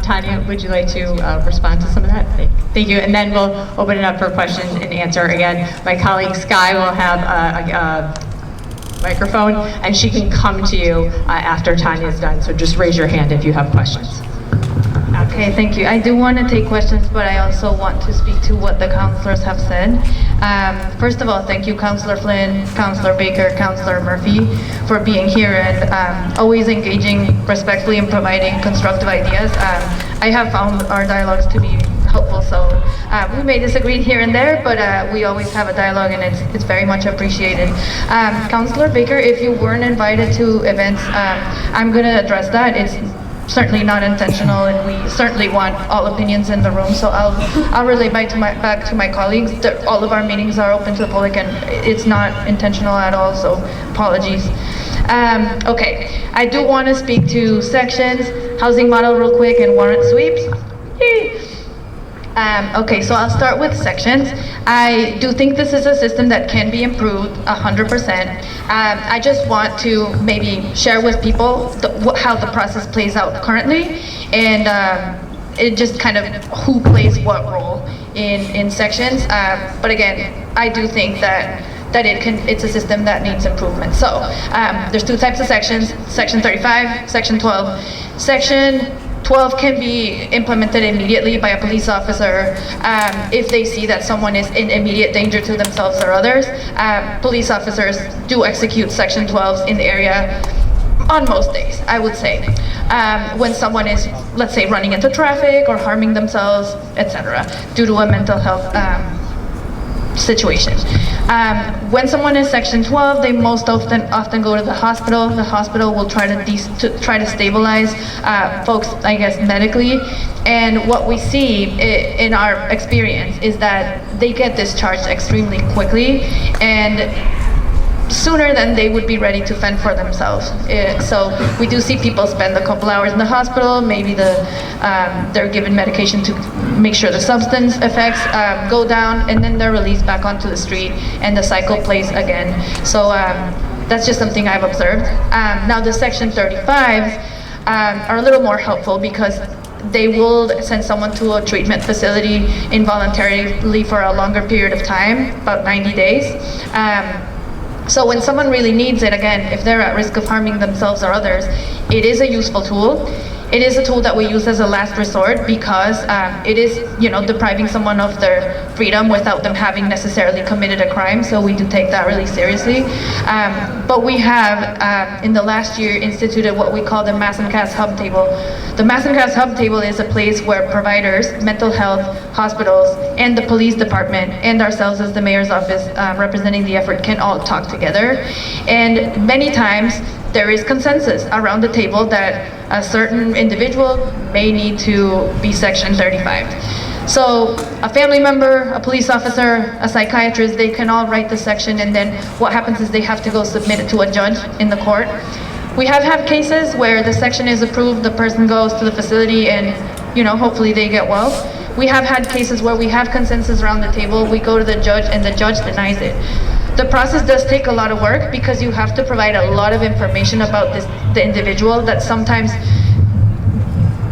Tanya, would you like to respond to some of that? Thank you. And then we'll open it up for question and answer. Again, my colleague Sky will have a microphone, and she can come to you after Tanya is done. So just raise your hand if you have questions. Okay, thank you. I do want to take questions, but I also want to speak to what the councilors have said. First of all, thank you, Councilor Flynn, Councilor Baker, Councilor Murphy, for being here and always engaging respectfully and providing constructive ideas. I have found our dialogues to be helpful, so we may disagree here and there, but we always have a dialogue, and it's very much appreciated. Councilor Baker, if you weren't invited to events, I'm going to address that. It's certainly not intentional, and we certainly want all opinions in the room. So I'll relay back to my colleagues that all of our meetings are open to the public, and it's not intentional at all. So apologies. Okay, I do want to speak to sections, housing model real quick, and warrant sweeps. Yay. Okay, so I'll start with sections. I do think this is a system that can be improved 100%. I just want to maybe share with people how the process plays out currently, and it just kind of who plays what role in sections. But again, I do think that it's a system that needs improvement. So there's two types of sections: Section 35, Section 12. Section 12 can be implemented immediately by a police officer if they see that someone is in immediate danger to themselves or others. Police officers do execute Section 12s in the area on most days, I would say. When someone is, let's say, running into traffic or harming themselves, etc., due to a mental health situation. When someone is Section 12, they most often go to the hospital. The hospital will try to stabilize folks, I guess, medically. And what we see in our experience is that they get discharged extremely quickly and sooner than they would be ready to fend for themselves. So we do see people spend a couple hours in the hospital, maybe they're given medication to make sure the substance effects go down, and then they're released back onto the street, and the cycle plays again. So that's just something I've observed. Now the Section 35s are a little more helpful because they will send someone to a treatment facility involuntarily for a longer period of time, about 90 days. So when someone really needs it, again, if they're at risk of harming themselves or others, it is a useful tool. It is a tool that we use as a last resort because it is, depriving someone of their freedom without them having necessarily committed a crime. So we do take that really seriously. But we have, in the last year, instituted what we call the Mass and Cass Hub Table. The Mass and Cass Hub Table is a place where providers, mental health, hospitals, and the police department, and ourselves as the mayor's office representing the effort can all talk together. And many times, there is consensus around the table that a certain individual may need to be Section 35. So a family member, a police officer, a psychiatrist, they can all write the section, and then what happens is they have to go submit it to a judge in the court. We have had cases where the section is approved, the person goes to the facility, and hopefully they get well. We have had cases where we have consensus around the table, we go to the judge, and the judge denies it. The process does take a lot of work because you have to provide a lot of information about the individual that sometimes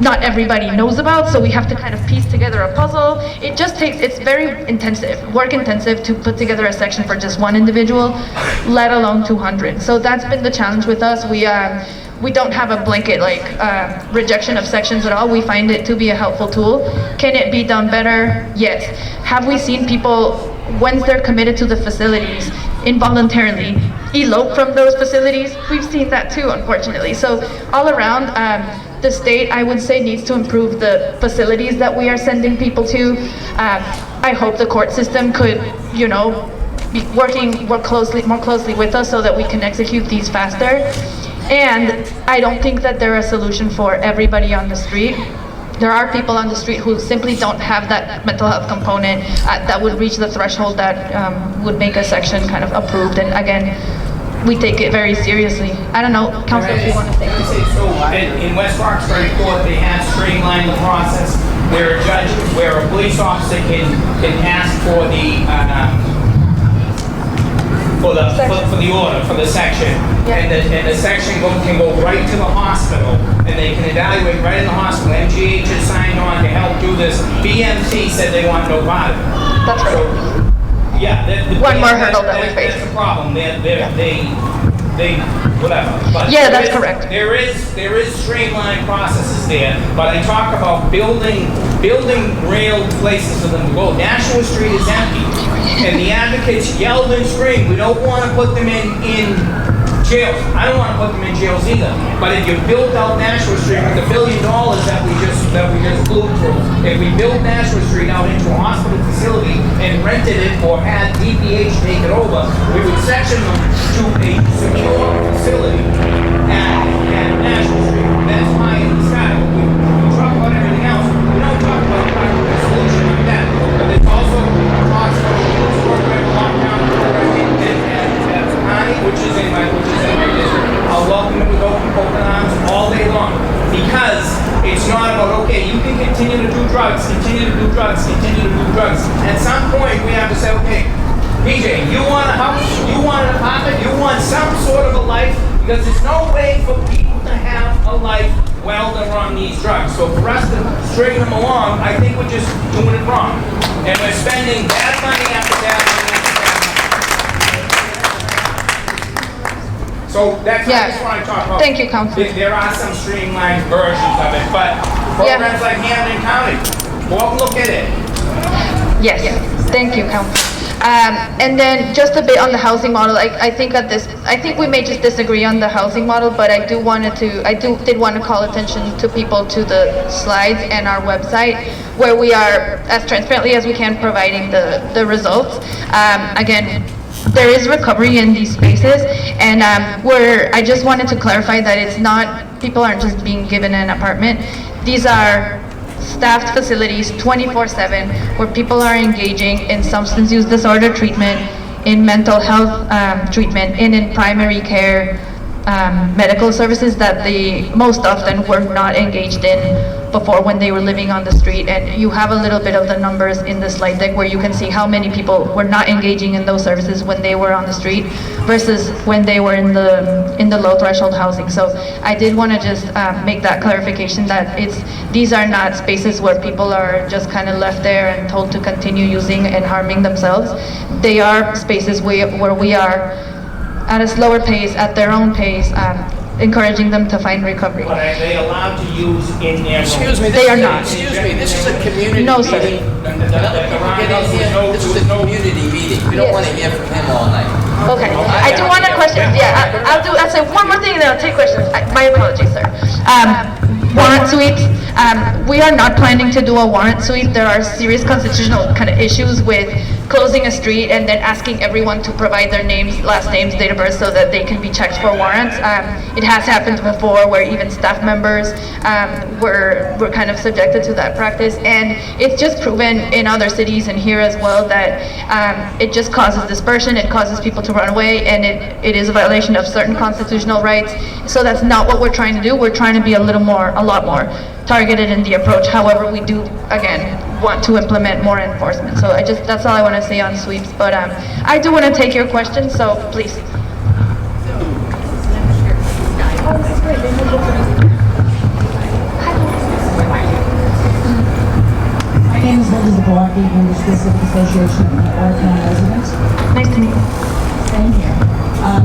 not everybody knows about, so we have to kind of piece together a puzzle. It's very intensive, work intensive to put together a section for just one individual, let alone 200. So that's been the challenge with us. We don't have a blanket rejection of sections at all. We find it to be a helpful tool. Can it be done better? Yes. Have we seen people, once they're committed to the facilities, involuntarily elope from those facilities? We've seen that too, unfortunately. So all around, the state, I would say, needs to improve the facilities that we are sending people to. I hope the court system could, be working more closely with us so that we can execute these faster. And I don't think that they're a solution for everybody on the street. There are people on the street who simply don't have that mental health component that would reach the threshold that would make a section kind of approved. And again, we take it very seriously. I don't know, Councilor, if you want to say. So in West Roxbury Court, they have streamlined the process where a police officer can ask for the order for the section, and the section can go right to the hospital, and they can evaluate right in the hospital. MGH has signed on to help do this. BMT said they want no part of it. That's right. So, yeah, one more hurdle that we face. That's the problem. They whatever. But yeah, that's correct. There is streamlined processes there, but I talk about building real places for them to go. Nashua Street is empty, and the advocates yelled and screamed, we don't want to put them in jails. I don't want to put them in jails either. But if you built out Nashua Street with $1 billion that we just blew through, if we built Nashua Street out into a hospital facility and rented it or had DPH take it over, we would section them to a secure facility at Nashua Street. That's why in the sky. We talk about everything else. We don't talk about a solution like that. But there's also talks about the program lockdown at Connie, which is in my district. I'll welcome it with open arms all day long, because it's not about, okay, you can continue to do drugs. At some point, we have to say, okay, PJ, you want a house, you want an apartment, you want some sort of a life, because there's no way for people to have a life while they're on these drugs. So for us to string them along, I think we're just doing it wrong. And we're spending bad money after bad money. So that's what I just want to talk about. Thank you, Councilor. There are some streamlined versions of it, but programs like Hampton County, go look at it. Yes, thank you, Councilor. And then just a bit on the housing model. I think we may just disagree on the housing model, but I did want to call attention to people to the slides and our website, where we are as transparently as we can providing the results. Again, there is recovery in these spaces, and I just wanted to clarify that it's not, people aren't just being given an apartment. These are staffed facilities 24/7 where people are engaging in substance use disorder treatment, in mental health treatment, and in primary care medical services that they most often were not engaged in before when they were living on the street. And you have a little bit of the numbers in the slide deck where you can see how many people were not engaging in those services when they were on the street versus when they were in the low threshold housing. So I did want to just make that clarification that these are not spaces where people are just kind of left there and told to continue using and harming themselves. They are spaces where we are at a slower pace, at their own pace, encouraging them to find recovery. But are they allowed to use in their rooms? Excuse me, They are not. Excuse me, this is a community No, sir. meeting. This is a community meeting. We don't want to hear from him all night. Okay, I do want to question, I'll say one more thing and then I'll take questions. My apologies, sir. Warrant suites, we are not planning to do a warrant suite. There are serious constitutional kind of issues with closing a street and then asking everyone to provide their names, last names, date of birth, so that they can be checked for warrants. It has happened before where even staff members were kind of subjected to that practice, and it's just proven in other cities and here as well that it just causes dispersion, it causes people to run away, and it is a violation of certain constitutional rights. So that's not what we're trying to do. We're trying to be a lot more targeted in the approach. However, we do, again, want to implement more enforcement. So that's all I want to say on sweeps. But I do want to take your questions, so please. My name is Linda Zaborski, I'm the Civic Association of Oregon residents. Nice to meet you. Same here.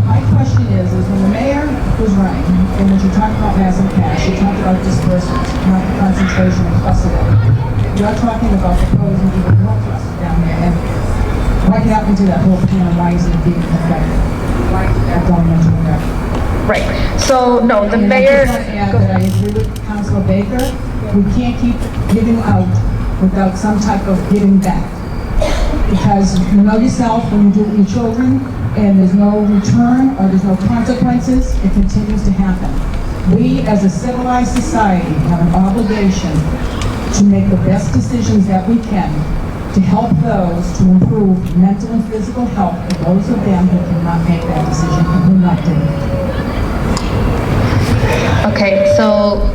My question is when the mayor was running, and when you talked about massive cash, you talked about disbursement, not the concentration of custody. You're talking about the pros and even more cluster down there, and what happened to that whole plan? Why is it being affected? Why is that going into effect? Right. So, no, the And mayor... I just want to add that I agree with Councilor Baker. We can't keep giving out without some type of giving back. Because you know yourself, when you do it with your children, and there's no return or there's no consequences, it continues to happen. We, as a civilized society, have an obligation to make the best decisions that we can to help those to improve mental and physical health for those of them who cannot make that decision and who not do it. Okay, so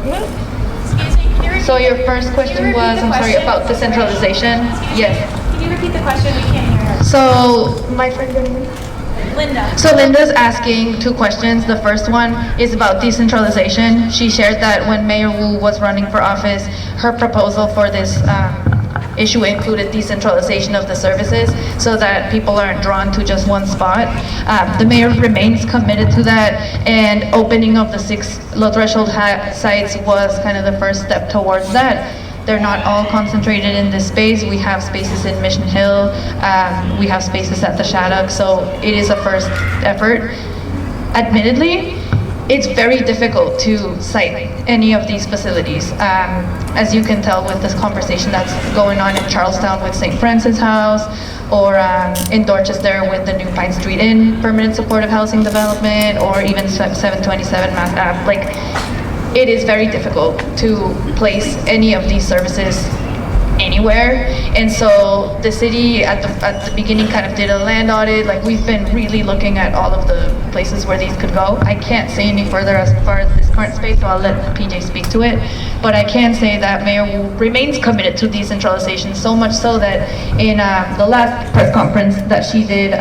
your first question was, I'm sorry, about decentralization? Yes. Can you repeat the question? We can't hear her. So, my friend, Linda. So Linda's asking two questions. The first one is about decentralization. She shared that when Mayor Wu was running for office, her proposal for this issue included decentralization of the services so that people aren't drawn to just one spot. The mayor remains committed to that, and opening of the 6 low-threshold sites was kind of the first step towards that. They're not all concentrated in this space. We have spaces in Mission Hill, we have spaces at the Shattuck, so it is a first effort. Admittedly, it's very difficult to cite any of these facilities. As you can tell with this conversation that's going on in Charlestown with St. Francis House, or in Dorchester with the new Pine Street Inn permanent supportive housing development, or even 727 Mass Ave. Like, it is very difficult to place any of these services anywhere, and so the city at the beginning kind of did a land audit. Like, we've been really looking at all of the places where these could go. I can't say any further as far as this current space, so I'll let PJ speak to it, but I can say that Mayor Wu remains committed to decentralization, so much so that in the last press conference that she did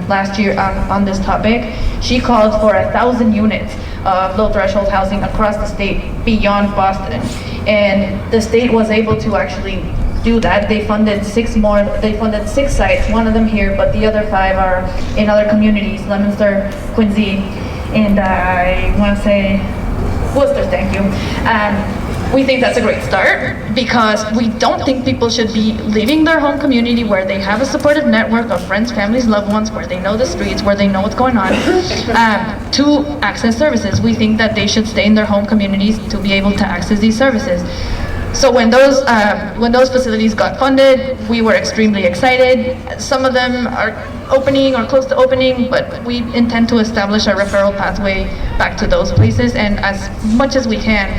last year on this topic, she called for 1,000 units of low-threshold housing across the state beyond Boston, and the state was able to actually do that. They funded 6 sites, one of them here, but the other 5 are in other communities, Leominster, Quincy, and I want to say Worcester, thank you. We think that's a great start because we don't think people should be leaving their home community where they have a supportive network of friends, families, loved ones, where they know the streets, where they know what's going on, to access services. We think that they should stay in their home communities to be able to access these services. So when those facilities got funded, we were extremely excited. Some of them are opening or close to opening, but we intend to establish a referral pathway back to those places, and as much as we can,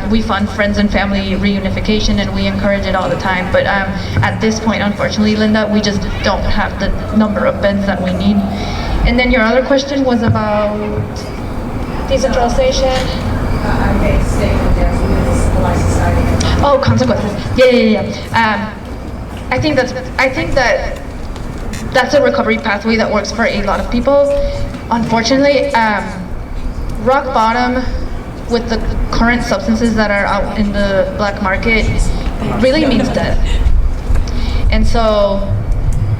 we fund friends and family reunification, and we encourage it all the time. But at this point, unfortunately, Linda, we just don't have the number of beds that we need. And then your other question was about decentralization. I made a statement there for the civilized society. Oh, consequences. Yeah. I think that that's a recovery pathway that works for a lot of people. Unfortunately, rock bottom with the current substances that are out in the black market really means death. And so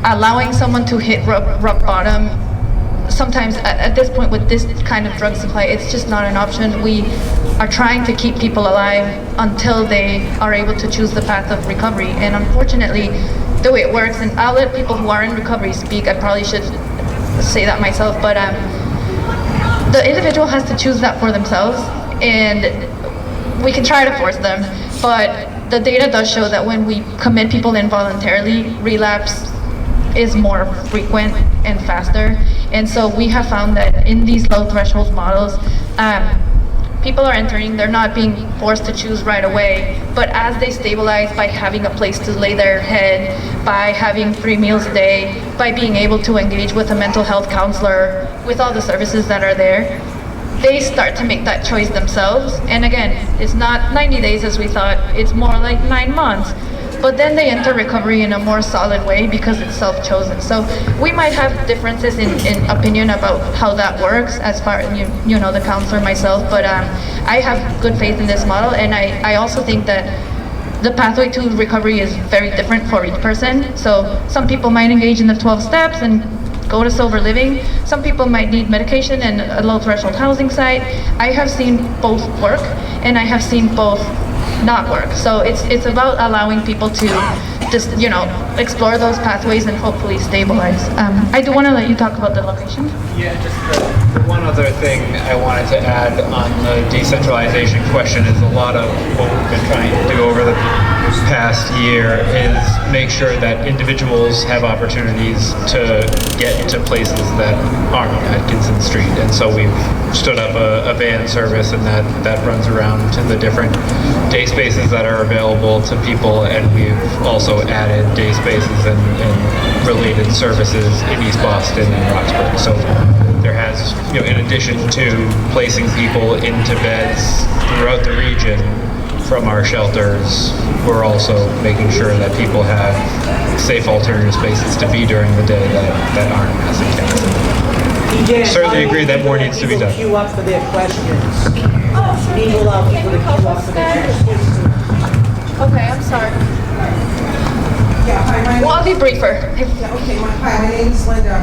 allowing someone to hit rock bottom, sometimes at this point with this kind of drug supply, it's just not an option. We are trying to keep people alive until they are able to choose the path of recovery. And unfortunately, the way it works, and I'll let people who are in recovery speak, I probably should say that myself, but the individual has to choose that for themselves, and we can try to force them, but the data does show that when we commit people involuntarily, relapse is more frequent and faster. And so we have found that in these low threshold models, people are entering, they're not being forced to choose right away, but as they stabilize by having a place to lay their head, by having 3 meals a day, by being able to engage with a mental health counselor, with all the services that are there, they start to make that choice themselves. And again, it's not 90 days as we thought, it's more like 9 months. But then they enter recovery in a more solid way because it's self-chosen. So we might have differences in opinion about how that works as far as, you know, the counselor, myself, but I have good faith in this model, and I also think that the pathway to recovery is very different for each person. So some people might engage in the 12 steps and go to sober living. Some people might need medication and a low threshold housing site. I have seen both work, and I have seen both not work. So it's about allowing people to just, you know, explore those pathways and hopefully stabilize. I do want to let you talk about the location. Yeah, just the one other thing I wanted to add on the decentralization question is a lot of what we've been trying to do over the past year is make sure that individuals have opportunities to get to places that aren't Atkinson Street. And so we've stood up a van service, and that runs around to the different day spaces that are available to people, and we've also added day spaces and related services in East Boston and Roxbury. So there has, you know, in addition to placing people into beds throughout the region from our shelters, we're also making sure that people have safe alternative spaces to be during the day that aren't massive camps. Certainly agree that more needs to be done. Queue up for their questions. Need to allow people to queue up for their questions. Okay, I'm sorry. Yeah, hi, my name. Well, I'll be briefer. Yeah, okay, hi, my name is Linda.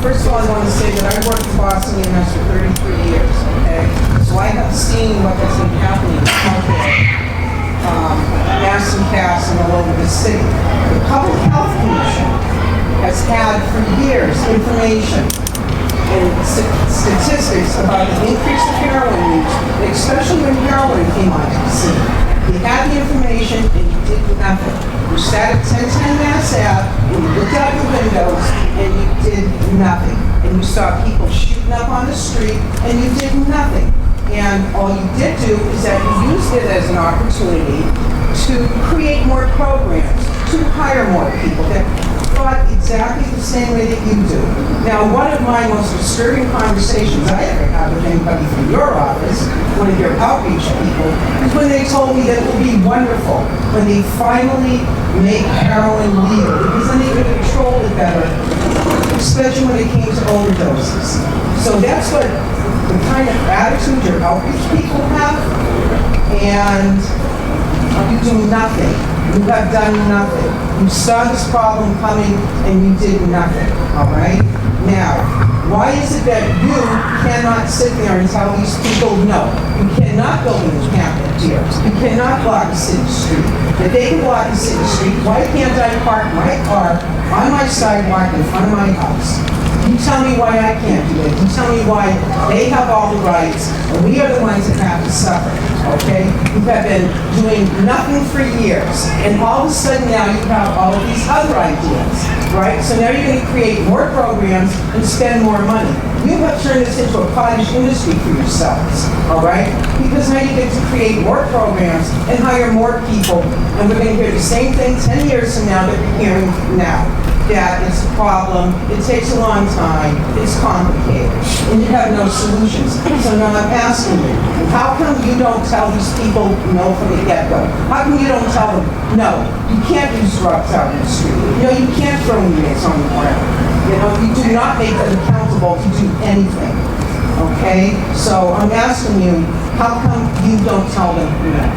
First of all, I want to say that I worked in Boston EMS for 33 years, okay? So I have seen what has been happening out there, mass and cast and all over the city. The Public Health Commission has had for years information and statistics about the increase of heroin use, especially when heroin came onto the scene. You had the information and you did nothing. You sat at 1010 Mass Ave and you looked out your windows and you did nothing. And you saw people shooting up on the street and you did nothing. And all you did do is that you used it as an opportunity to create more programs, to hire more people that thought exactly the same way that you do. Now, one of my most disturbing conversations I ever had with anybody from your office, one of your outreach people, is when they told me that it would be wonderful when they finally make heroin legal, because then they could control it better, especially when it came to overdoses. So that's what the kind of attitude your outreach people have, and you do nothing. You have done nothing. You saw this problem coming and you did nothing, all right? Now, why is it that you cannot sit there and tell these people no? You cannot build a new camp at Deere. You cannot block a city street. If they can block a city street, why can't I park my car on my sidewalk in front of my house? You tell me why I can't do it. You tell me why they have all the rights and we are the ones that have to suffer, okay? You have been doing nothing for years, and all of a sudden now you have all of these other ideas, right? So now you're going to create more programs and spend more money. You have turned this into a cottage industry for yourselves, all right? Because now you get to create more programs and hire more people, and we're going to hear the same thing 10 years from now that we're hearing now. That it's a problem, it takes a long time, it's complicated, and you have no solutions. So now I'm asking you, how come you don't tell these people no from the get-go? How come you don't tell them, no, you can't use drugs out in the street. You know, you can't throw needles on the ground. You know, you do not make them accountable to do anything. Okay? So I'm asking you, how come you don't tell them no?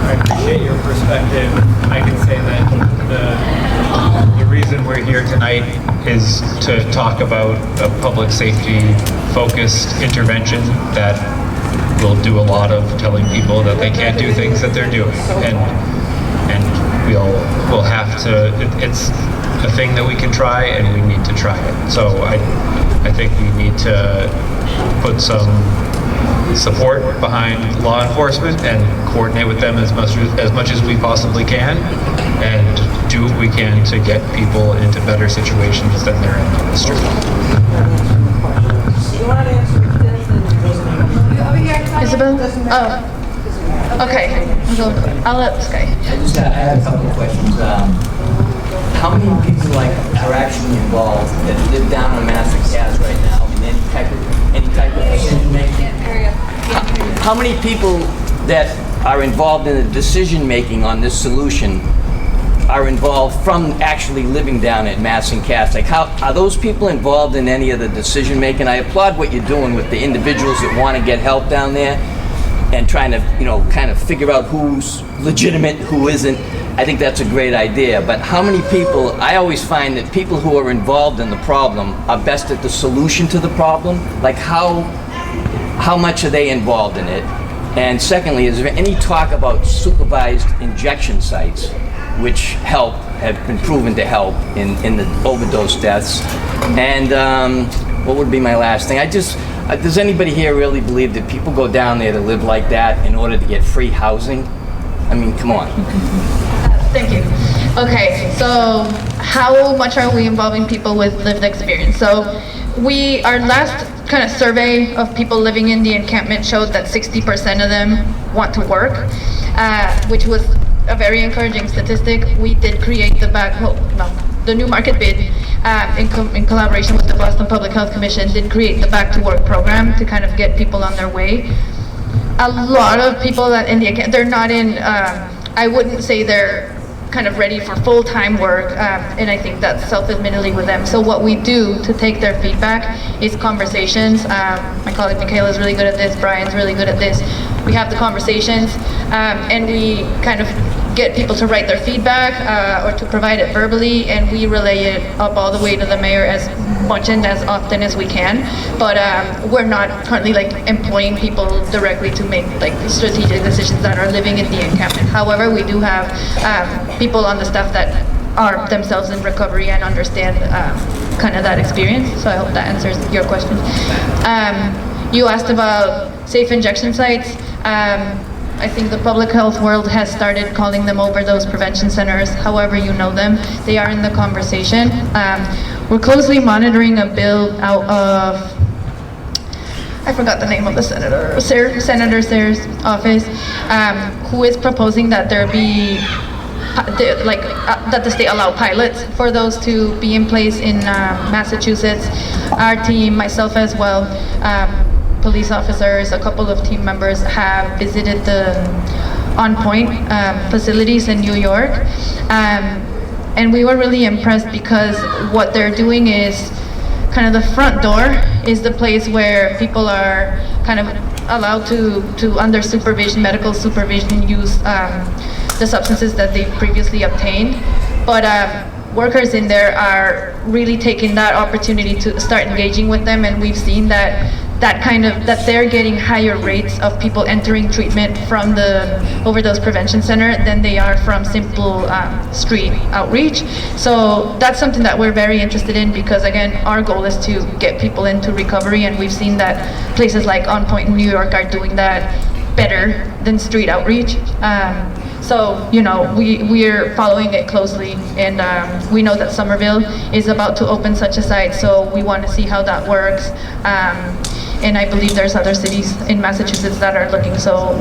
I appreciate your perspective. I can say that the reason we're here tonight is to talk about a public safety focused intervention that will do a lot of telling people that they can't do things that they're doing, and we'll have to. It's a thing that we can try, and we need to try it. So I think we need to put some support behind law enforcement and coordinate with them as much as we possibly can, and do what we can to get people into better situations than they're in on the street. You want to answer this? Isabel? Oh. Okay. I'll let Sky. I have a couple of questions. How many people are actually involved that live down on Massic Gas right now in any type of decision making? How many people that are involved in the decision making on this solution are involved from actually living down at Mass and Cass? How are those people involved in any of the decision making? I applaud what you're doing with the individuals that want to get help down there and trying to, kind of figure out who's legitimate, who isn't. I think that's a great idea. But how many people, I always find that people who are involved in the problem are best at the solution to the problem. Like how much are they involved in it? And secondly, is there any talk about supervised injection sites, which have been proven to help in the overdose deaths? And what would be my last thing? Does anybody here really believe that people go down there to live like that in order to get free housing? I mean, come on. Thank you. Okay, so how much are we involving people with lived experience? So our last kind of survey of people living in the encampment showed that 60% of them want to work, which was a very encouraging statistic. We did create the New Market Bid in collaboration with the Boston Public Health Commission did create the Back to Work program to kind of get people on their way. A lot of people that in the encampment, they're not in, I wouldn't say they're kind of ready for full-time work, and I think that's self-admittedly with them. So what we do to take their feedback is conversations. My colleague Michaela is really good at this, Brian's really good at this. We have the conversations, and we kind of get people to write their feedback or to provide it verbally, and we relay it up all the way to the mayor as much and as often as we can. But we're not currently employing people directly to make strategic decisions that are living in the encampment. However, we do have people on the staff that are themselves in recovery and understand kind of that experience. So I hope that answers your question. You asked about safe injection sites. I think the public health world has started calling them overdose prevention centers, however you know them. They are in the conversation. We're closely monitoring a bill out of, I forgot the name of the senator, Senator Sayre's office, who is proposing that there be, that the state allow pilots for those to be in place in Massachusetts. Our team, myself as well, police officers, a couple of team members have visited the On Point facilities in New York, and we were really impressed because what they're doing is kind of the front door is the place where people are kind of allowed to under supervision, medical supervision, use the substances that they've previously obtained. But workers in there are really taking that opportunity to start engaging with them, and we've seen that they're getting higher rates of people entering treatment from the overdose prevention center than they are from simple street outreach. So that's something that we're very interested in because, again, our goal is to get people into recovery, and we've seen that places like On Point in New York are doing that better than street outreach. So, we're following it closely, and we know that Somerville is about to open such a site, so we want to see how that works. And I believe there's other cities in Massachusetts that are looking, so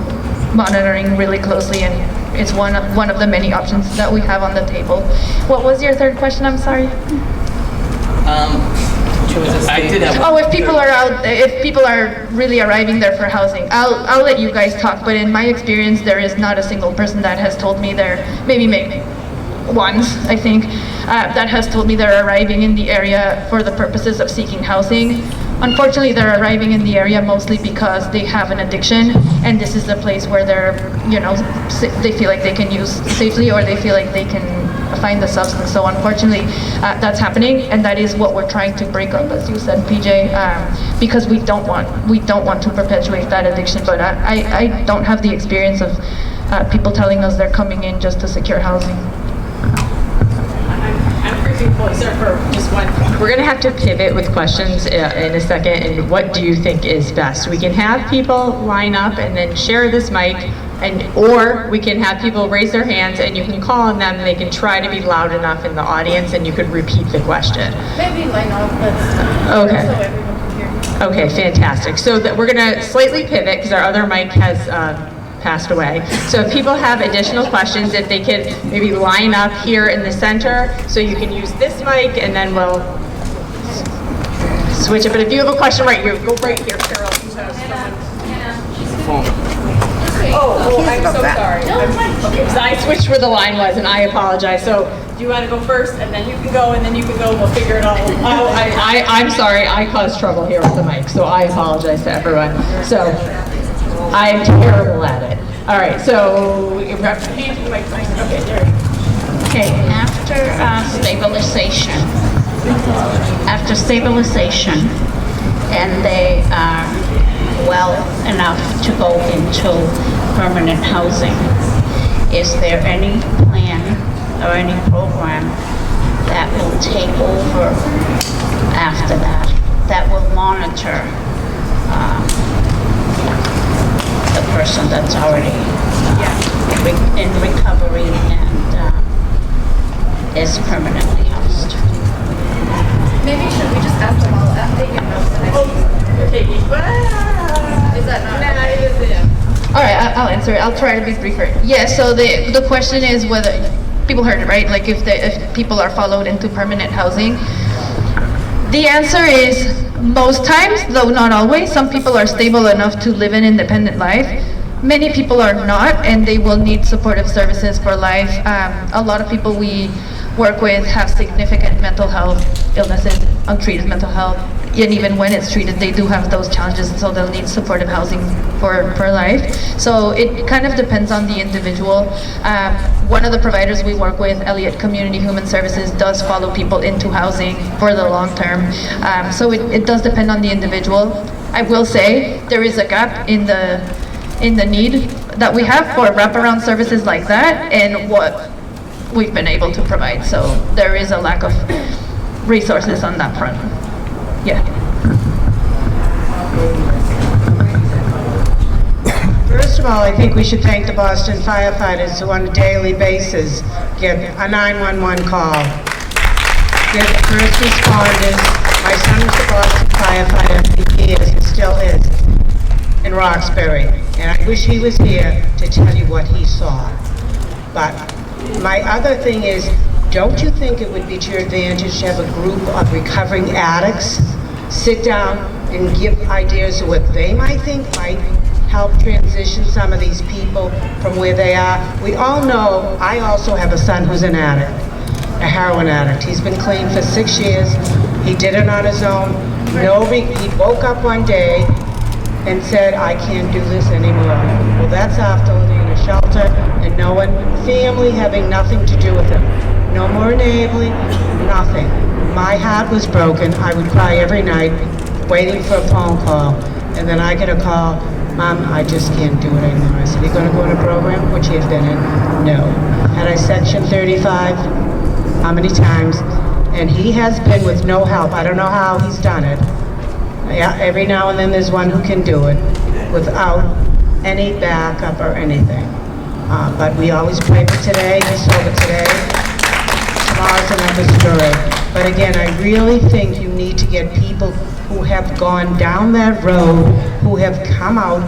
monitoring really closely, and it's one of the many options that we have on the table. What was your third question? I'm sorry. I did have if people are really arriving there for housing, I'll let you guys talk, but in my experience, there is not a single person that has told me maybe once, I think, that has told me they're arriving in the area for the purposes of seeking housing. Unfortunately, they're arriving in the area mostly because they have an addiction, and this is the place where they feel like they can use safely, or they feel like they can find the substance. So unfortunately, that's happening, and that is what we're trying to break up, as you said, PJ, because we don't want to perpetuate that addiction. But I don't have the experience of people telling us they're coming in just to secure housing. We're going to have to pivot with questions in a second, and what do you think is best? We can have people line up and then share this mic, or we can have people raise their hands and you can call on them and they can try to be loud enough in the audience and you could repeat the question. Maybe line up, but Okay. so everyone can hear. Okay, fantastic. So that we're gonna slightly pivot because our other mic has passed away. So if people have additional questions, if they could maybe line up here in the center, so you can use this mic and then we'll switch it. But if you have a question right here, go right here, Carol. Oh, I'm so sorry. Okay, so I switched where the line was and I apologize. So do you want to go first and then you can go and then you can go, we'll figure it all out. I'm sorry, I caused trouble here with the mic, so I apologize to everyone. So I'm terrible at it. All right, so you have to hand the mic. Okay, there you go. Okay, after stabilization, and they are well enough to go into permanent housing, is there any plan or any program that will take over after that, that will monitor the person that's already in recovery and is permanently housed? Maybe should we just ask them all after you know? Is that not? All right, I'll answer it. I'll try to be briefer. Yeah. So the question is whether people heard it right. Like if people are followed into permanent housing. The answer is most times, though not always. Some people are stable enough to live an independent life. Many people are not, and they will need supportive services for life. A lot of people we work with have significant mental health illnesses, untreated mental health, and even when it's treated, they do have those challenges, so they'll need supportive housing for life. So it kind of depends on the individual. One of the providers we work with, Elliott Community Human Services, does follow people into housing for the long term. So it does depend on the individual. I will say there is a gap in the need that we have for wraparound services like that and what we've been able to provide. So there is a lack of resources on that front. Yeah. First of all, I think we should thank the Boston firefighters who on a daily basis give a 911 call. Give first responders. My son was a Boston firefighter for years and still is in Roxbury. And I wish he was here to tell you what he saw. But my other thing is, don't you think it would be to your advantage to have a group of recovering addicts sit down and give ideas of what they might think might help transition some of these people from where they are? We all know, I also have a son who's an addict, a heroin addict. He's been clean for 6 years. He did it on his own. He woke up one day and said, I can't do this anymore. Well, that's after living in a shelter and no one, family having nothing to do with him. No more enabling, nothing. My heart was broken. I would cry every night, waiting for a phone call. And then I get a call, Mom, I just can't do it anymore. I said, you gonna go in a program? Which he had been in? No. Had I Section 35? How many times? And he has been with no help. I don't know how he's done it. Yeah, every now and then there's one who can do it without any backup or anything. But we always pray for today, he's sober today. Tomorrow's another story. But again, I really think you need to get people who have gone down that road, who have come out,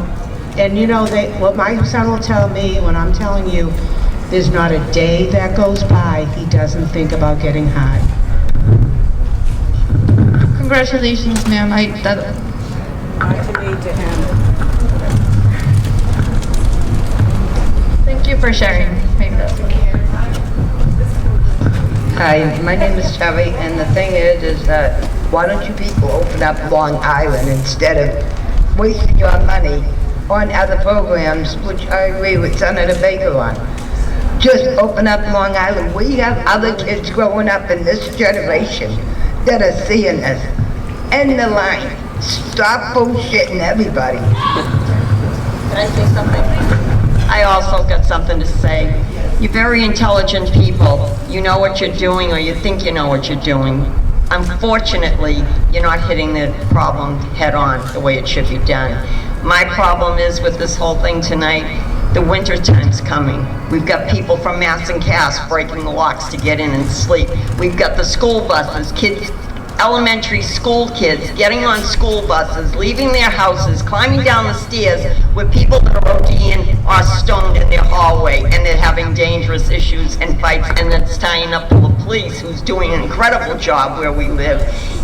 and you know, what my son will tell me when I'm telling you, there's not a day that goes by he doesn't think about getting high. Congratulations, ma'am. To him. Thank you for sharing. Maybe that's okay. Hi, my name is Terry, and the thing is that why don't you people open up Long Island instead of wasting your money on other programs, which I agree with Senator Baker on. Just open up Long Island. We have other kids growing up in this generation that are seeing this. End the line. Stop bullshitting everybody. Can I say something? I also got something to say. You're very intelligent people. You know what you're doing, or you think you know what you're doing. Unfortunately, you're not hitting the problem head on the way it should be done. My problem is with this whole thing tonight, The winter time's coming. We've got people from Mass and Cass breaking the locks to get in and sleep. We've got the school buses, kids, elementary school kids getting on school buses, leaving their houses, climbing down the stairs with people that are ODing or stoned in their hallway, and they're having dangerous issues and fights, and it's tying up to the police, who's doing an incredible job where we live,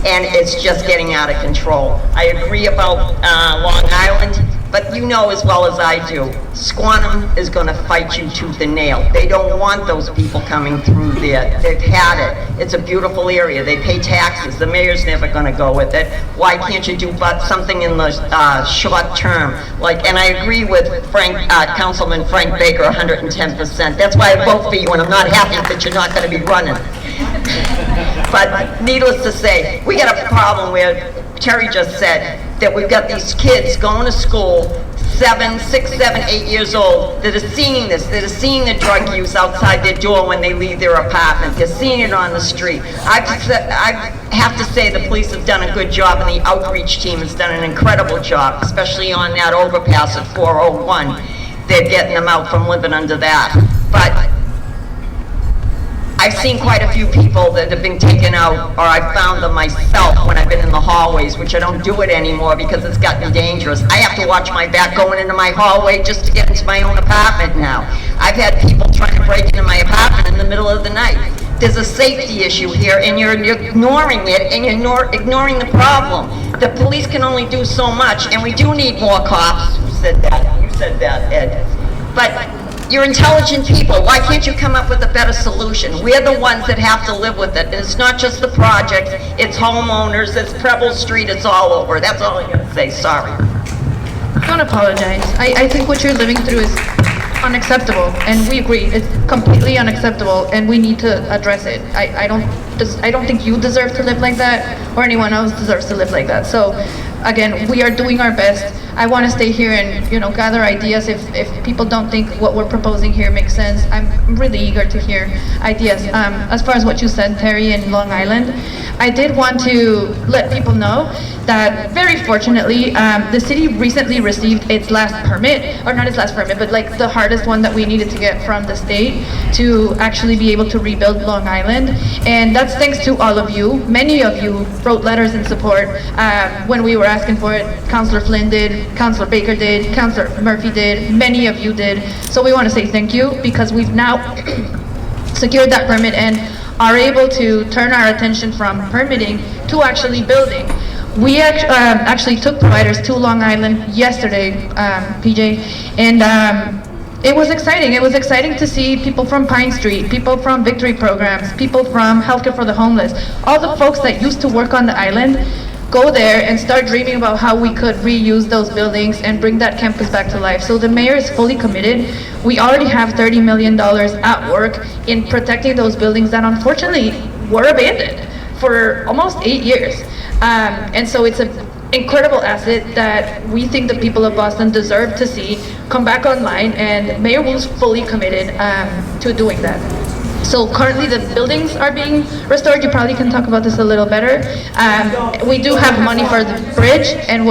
and it's just getting out of control. I agree about Long Island, but you know as well as I do, Squantum is going to fight you tooth and nail. They don't want those people coming through there. They've had it. It's a beautiful area. They pay taxes. The mayor's never going to go with it. Why can't you do but something in the short term? Like, and I agree with Councilman Frank Baker 110%. That's why I vote for you, and I'm not happy that you're not going to be running. But needless to say, we got a problem where Terry just said that we've got these kids going to school, 6, 7, 8 years old, that are seeing this, that are seeing the drug use outside their door when they leave their apartment. They're seeing it on the street. I have to say the police have done a good job, and the outreach team has done an incredible job, especially on that overpass at 401. They're getting them out from living under that. But I've seen quite a few people that have been taken out, or I've found them myself when I've been in the hallways, which I don't do it anymore because it's gotten dangerous. I have to watch my back going into my hallway just to get into my own apartment now. I've had people trying to break into my apartment in the middle of the night. There's a safety issue here, and you're ignoring it, and you're ignoring the problem. The police can only do so much, and we do need more cops. Who said that? You said that, Ed. But you're intelligent people. Why can't you come up with a better solution? We're the ones that have to live with it. And it's not just the projects, it's homeowners, it's Preble Street, it's all over. That's all I gotta say, sorry. Don't apologize. I think what you're living through is unacceptable, and we agree. It's completely unacceptable, and we need to address it. I don't think you deserve to live like that, or anyone else deserves to live like that. So, again, we are doing our best. I want to stay here and, gather ideas if people don't think what we're proposing here makes sense. I'm really eager to hear ideas. As far as what you said, Terry, in Long Island, I did want to let people know that very fortunately, the city recently received its last permit, or not its last permit, but like the hardest one that we needed to get from the state to actually be able to rebuild Long Island. And that's thanks to all of you. Many of you wrote letters in support when we were asking for it. Councilor Flynn did, Councilor Baker did, Councilor Murphy did, many of you did. So we want to say thank you, because we've now secured that permit and are able to turn our attention from permitting to actually building. We actually took providers to Long Island yesterday, PJ, and it was exciting. It was exciting to see people from Pine Street, people from Victory Programs, people from Healthcare for the Homeless, all the folks that used to work on the island, go there and start dreaming about how we could reuse those buildings and bring that campus back to life. So the mayor is fully committed. We already have $30 million at work in protecting those buildings that unfortunately were abandoned for almost 8 years. And so it's an incredible asset that we think the people of Boston deserve to see come back online, and Mayor Wu's fully committed to doing that. So currently the buildings are being restored. You probably can talk about this a little better. We do have money for the bridge, and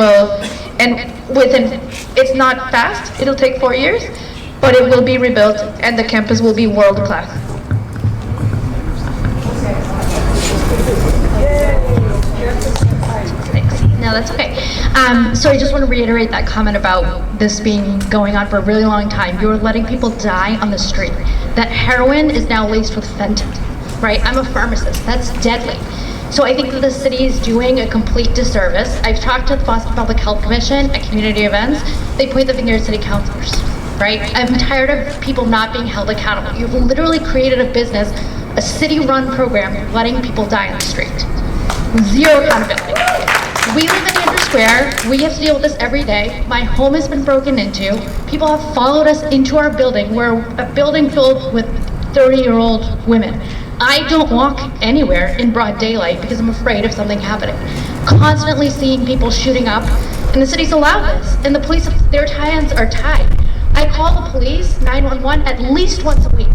it's not fast. It'll take 4 years, but it will be rebuilt, and the campus will be world class. No, that's okay. So I just want to reiterate that comment about this being going on for a really long time. You're letting people die on the street. That heroin is now laced with fentanyl, right? I'm a pharmacist. That's deadly. So I think that the city is doing a complete disservice. I've talked to the Boston Public Health Commission at community events. They point the finger at city councilors, right? I'm tired of people not being held accountable. You've literally created a business, a city-run program, letting people die on the street. Zero accountability. We live in Andrew Square. We have to deal with this every day. My home has been broken into. People have followed us into our building. We're a building filled with 30-year-old women. I don't walk anywhere in broad daylight because I'm afraid of something happening. Constantly seeing people shooting up, and the city's allowed this. And the police, their hands are tied. I call the police, 911, at least once a week.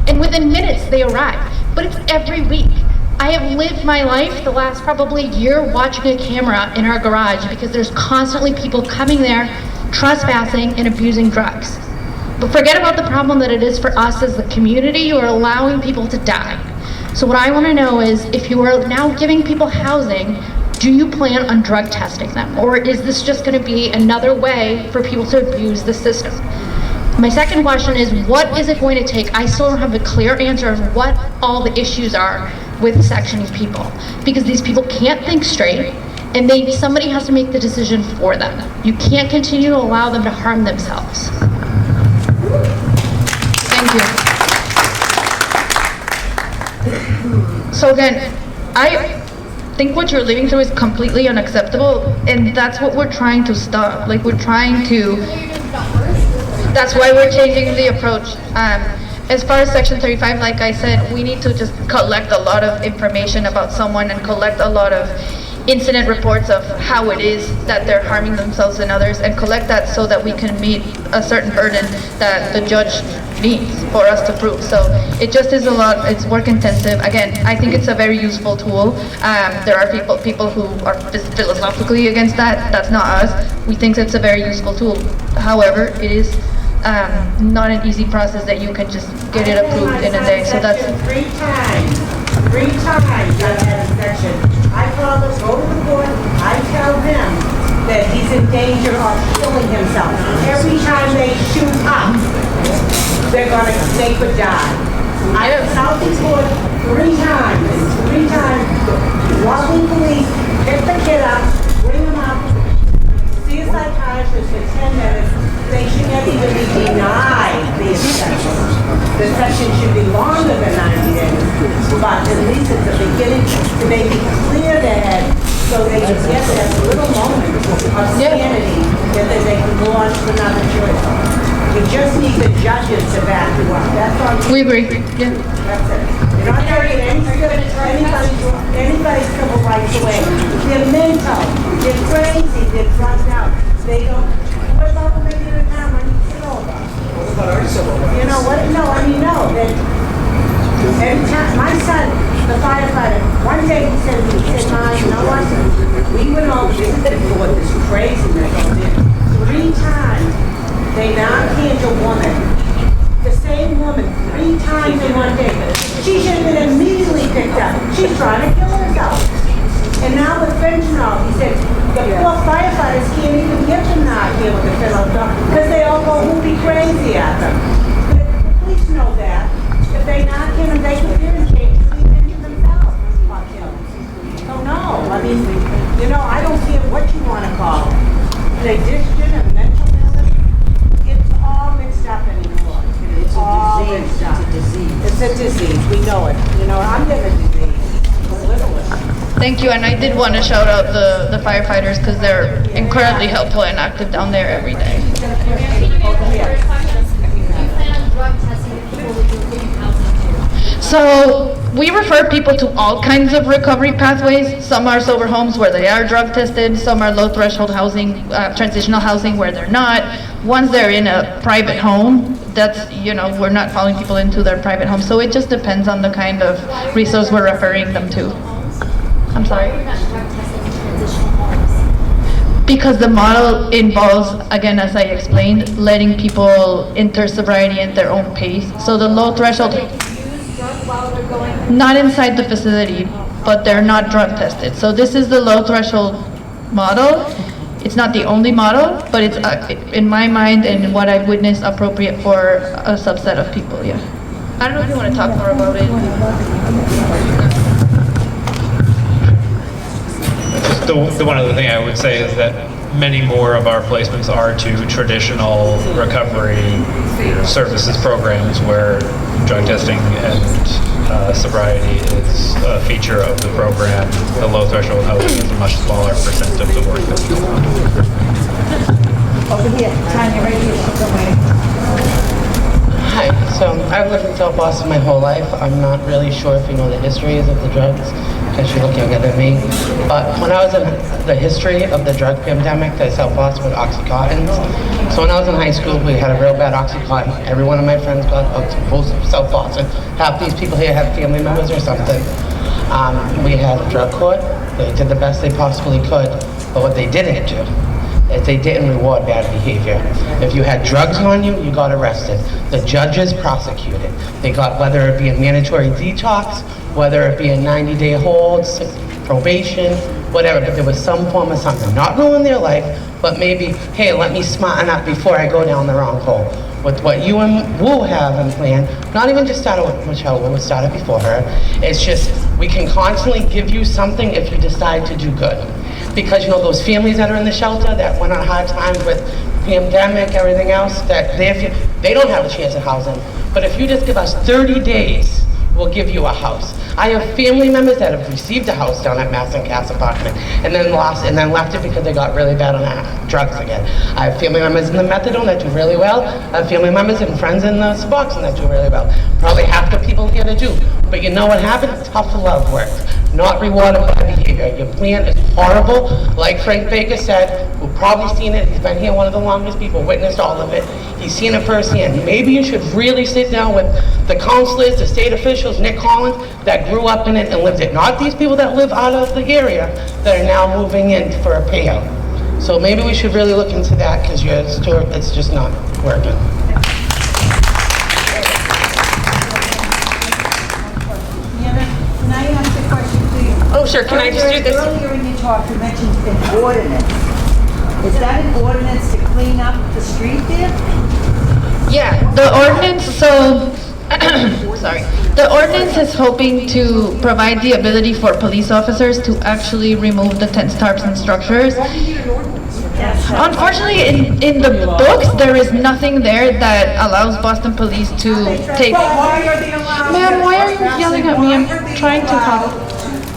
And within minutes, they arrive. But it's every week. I have lived my life the last probably year watching a camera in our garage because there's constantly people coming there, trespassing and abusing drugs. But forget about the problem that it is for us as the community. You are allowing people to die. So what I want to know is, if you are now giving people housing, do you plan on drug testing them? Or is this just going to be another way for people to abuse the system? My second question is, what is it going to take? I still don't have a clear answer of what all the issues are with sectioning people. Because these people can't think straight, and somebody has to make the decision for them. You can't continue to allow them to harm themselves. Thank you. So again, I think what you're living through is completely unacceptable, and that's what we're trying to stop. Like, we're trying to, that's why we're changing the approach. As far as Section 35, like I said, we need to just collect a lot of information about someone and collect a lot of incident reports of how it is that they're harming themselves and others, and collect that so that we can meet a certain burden that the judge needs for us to prove. So it just is a lot, it's work intensive. Again, I think it's a very useful tool. There are people who are philosophically against that. That's not us. We think it's a very useful tool. However, it is not an easy process that you can just get it approved in a day. So that's 3 times I had inspection. I call them, go to the court, I tell him that he's in danger of killing himself. Every time they shoot up, they could die. I was out in court 3 times. Walking police, pick the kid up, bring him up, see a psychiatrist for 10 minutes. They should not even be denied the inspection. The inspection should be longer than 90 days, but at least it's a beginning to make it clear their head so they can get that little moment of sanity that then they can go on to another choice. We just need the judges to back you up. That's all. We agree. Yeah. That's it. You're not taking anybody's civil rights away. They're mental. They're crazy. They're drugged out. They don't. What about when they get a time when you get older? What about our civil rights? You know what? No, I mean, no. Every time, my son, the firefighter, one day he said, Ma, you know what? We went over this before this craziness on there. 3 times they now-canned a woman, the same woman, 3 times in one day. She should have been immediately picked up. She's trying to kill herself. And now with fentanyl, he said, the poor firefighters can't even get them out here with the fentanyl because they all go whoopee crazy at them. The police know that. If they not kill them, they could hear and change to themselves or kill. So no, I mean, you know, I don't care what you want to call it. An addiction, a mental illness, it's all mixed up anymore. It's all mixed up. It's a disease. It's a disease. We know it. You know, I'm getting a disease. Thank you, and I did want to shout out the firefighters because they're incredibly helpful and active down there every day. So we refer people to all kinds of recovery pathways. Some are sober homes where they are drug tested. Some are low threshold housing, transitional housing where they're not. Once they're in a private home, that's, you know, we're not following people into their private home. So it just depends on the kind of resource we're referring them to. I'm sorry? Because the model involves, again, as I explained, letting people enter sobriety at their own pace. So the low threshold, not inside the facility, but they're not drug tested. So this is the low threshold model. It's not the only model, but it's, in my mind and what I've witnessed, appropriate for a subset of people, yeah. I don't know if you want to talk more about it. The one other thing I would say is that many more of our placements are to traditional recovery services programs where drug testing and sobriety is a feature of the program. The low threshold housing is a much smaller percent of the work that we do. Over here, Tanya, right here. She's away. Hi, so I've lived in South Boston my whole life. I'm not really sure if you know the histories of the drugs, because you look younger than me. But when I was in the history of the drug pandemic that South Boston with Oxycontins, so when I was in high school, we had a real bad Oxycontin. Every one of my friends got South Boston. Half these people here have family members or something. We had a drug court. They did the best they possibly could, but what they didn't do if they didn't reward bad behavior. If you had drugs on you, you got arrested. The judges prosecuted. They got, whether it be a mandatory detox, whether it be a 90-day hold, probation, whatever, but there was some form of something. Not ruin their life, but maybe, hey, let me smarten up before I go down the wrong hole. With what you and Wu have in plan, not even just started with Michelle Wu, it started before her, it's just, we can constantly give you something if you decide to do good. Because, you know, those families that are in the shelter that went on hard times with pandemic, everything else, that they don't have a chance at housing. But if you just give us 30 days, we'll give you a house. I have family members that have received a house down at Mass and Cass apartment and then left it because they got really bad on drugs again. I have family members in the methadone that do really well. I have family members and friends in the Suboxone that do really well. Probably half the people here to do. But you know what happens? Tough love works. Not rewarded by behavior. Your plan is horrible. Like Frank Baker said, we've probably seen it. He's been here one of the longest people, witnessed all of it. He's seen it firsthand. Maybe you should really sit down with the counselors, the state officials, Nick Collins, that grew up in it and lived it. Not these people that live out of the area that are now moving in for a payout. So maybe we should really look into that because it's just not working. Can I ask a question, please? Oh, sure. Can I just do this? Earlier in your talk, you mentioned an ordinance. Is that an ordinance to clean up the street there? Yeah, the ordinance, so, sorry. The ordinance is hoping to provide the ability for police officers to actually remove the tent tarps and structures. Unfortunately, in the books, there is nothing there that allows Boston Police to take... But why are they allowed? Ma'am, why are you yelling at me? I'm trying to help.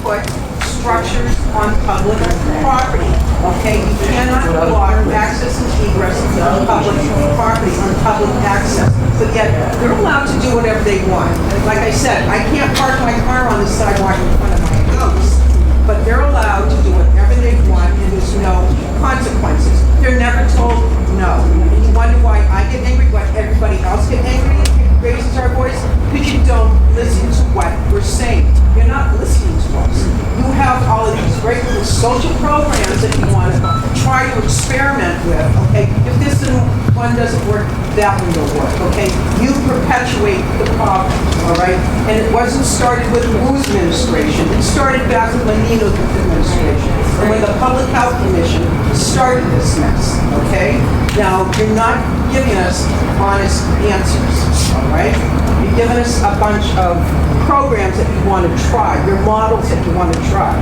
Put structures on public property, okay? You cannot block access and egress on public property, on public access. But yet, they're allowed to do whatever they want. Like I said, I can't park my car on the sidewalk in front of my house, but they're allowed to do whatever they want, and there's no consequences. They're never told no. And you wonder why I get angry, why everybody else get angry, raises our voice, because you don't listen to what we're saying. You're not listening to us. You have all of these great little social programs that you want to try to experiment with, okay? If this one doesn't work, that one will work, okay? You perpetuate the problem, all right? And it wasn't started with Wu's administration. It started back with Menino's administration. And when the Public Health Commission started this mess, okay? Now, you're not giving us honest answers, all right? You're giving us a bunch of programs that you want to try, your models that you want to try.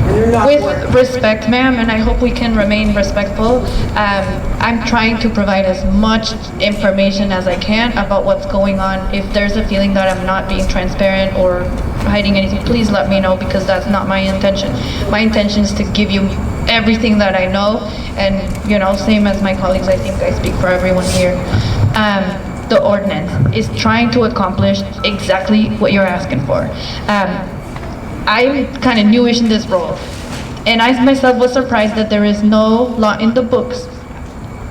And they're not With working. respect, ma'am, and I hope we can remain respectful, I'm trying to provide as much information as I can about what's going on. If there's a feeling that I'm not being transparent or hiding anything, please let me know, because that's not my intention. My intention is to give you everything that I know, and, you know, same as my colleagues, I think I speak for everyone here. The ordinance is trying to accomplish exactly what you're asking for. I'm kind of newish in this role, and I myself was surprised that there is no law in the books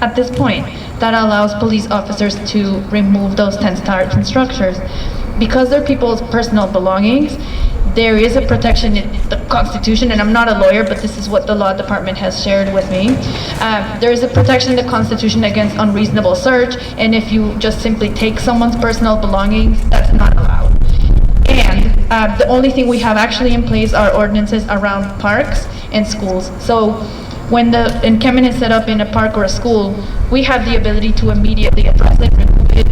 at this point that allows police officers to remove those tent tarps and structures. Because they're people's personal belongings, there is a protection in the Constitution, and I'm not a lawyer, but this is what the law department has shared with me. There is a protection in the Constitution against unreasonable search, and if you just simply take someone's personal belongings, that's not allowed. And the only thing we have actually in place are ordinances around parks and schools. So when the encampment is set up in a park or a school, we have the ability to immediately address it, remove it.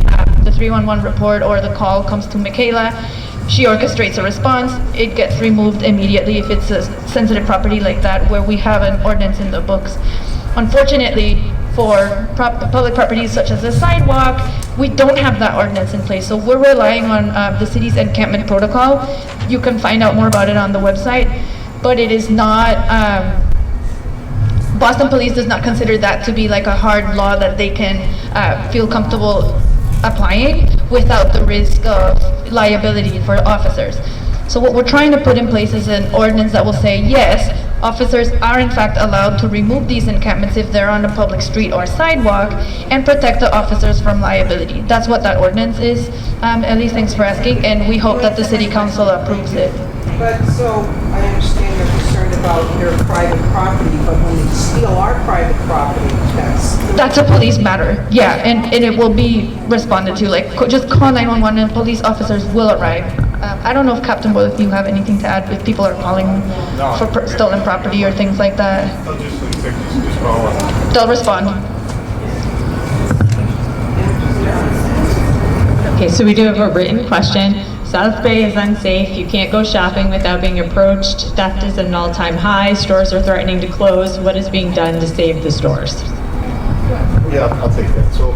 The 311 report or the call comes to Michaela. She orchestrates a response. It gets removed immediately if it's a sensitive property like that, where we have an ordinance in the books. Unfortunately, for public properties such as a sidewalk, we don't have that ordinance in place. So we're relying on the city's encampment protocol. You can find out more about it on the website, but it is not, Boston Police does not consider that to be like a hard law that they can feel comfortable applying without the risk of liability for officers. So what we're trying to put in place is an ordinance that will say, yes, officers are in fact allowed to remove these encampments if they're on a public street or sidewalk, and protect the officers from liability. That's what that ordinance is. Ellie, thanks for asking, and we hope that the city council approves it. But so, I understand your concern about their private property, but when they steal our private property, That's a police matter, yeah, and it will be responded to, like, just call 911 and police officers will arrive. I don't know if Captain Boyle, if you have anything to add, if people are calling for stolen property or things like that. They'll respond. Okay, so we do have a written question. South Bay is unsafe. You can't go shopping without being approached. Theft is at an all-time high. Stores are threatening to close. What is being done to save the stores? Yeah, I'll take that. So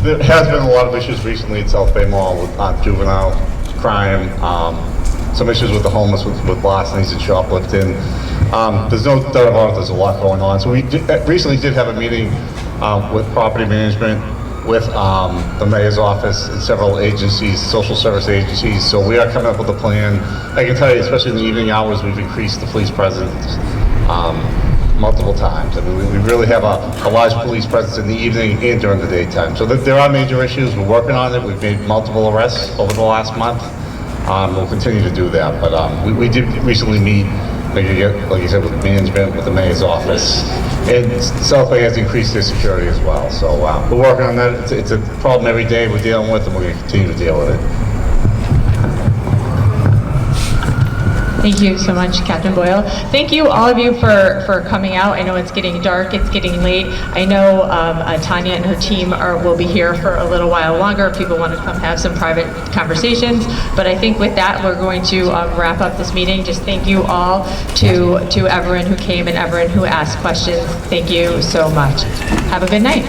there has been a lot of issues recently at South Bay Mall with juvenile crime, some issues with the homeless, with larcenies and shoplifting. There's no doubt about it, there's a lot going on. So we recently did have a meeting with property management, with the mayor's office and several agencies, social service agencies. So we are coming up with a plan. I can tell you, especially in the evening hours, we've increased the police presence multiple times. I mean, we really have a large police presence in the evening and during the daytime. So there are major issues. We're working on it. We've made multiple arrests over the last month. We'll continue to do that. But we did recently meet, like you said, with management, with the mayor's office. And South Bay has increased their security as well. So we're working on that. It's a problem every day we're dealing with, and we're going to continue to deal with it. Thank you so much, Captain Boyle. Thank you, all of you, for coming out. I know it's getting dark, it's getting late. I know Tanya and her team will be here for a little while longer if people want to come have some private conversations. But I think with that, we're going to wrap up this meeting. Just thank you all to everyone who came and everyone who asked questions. Thank you so much. Have a good night.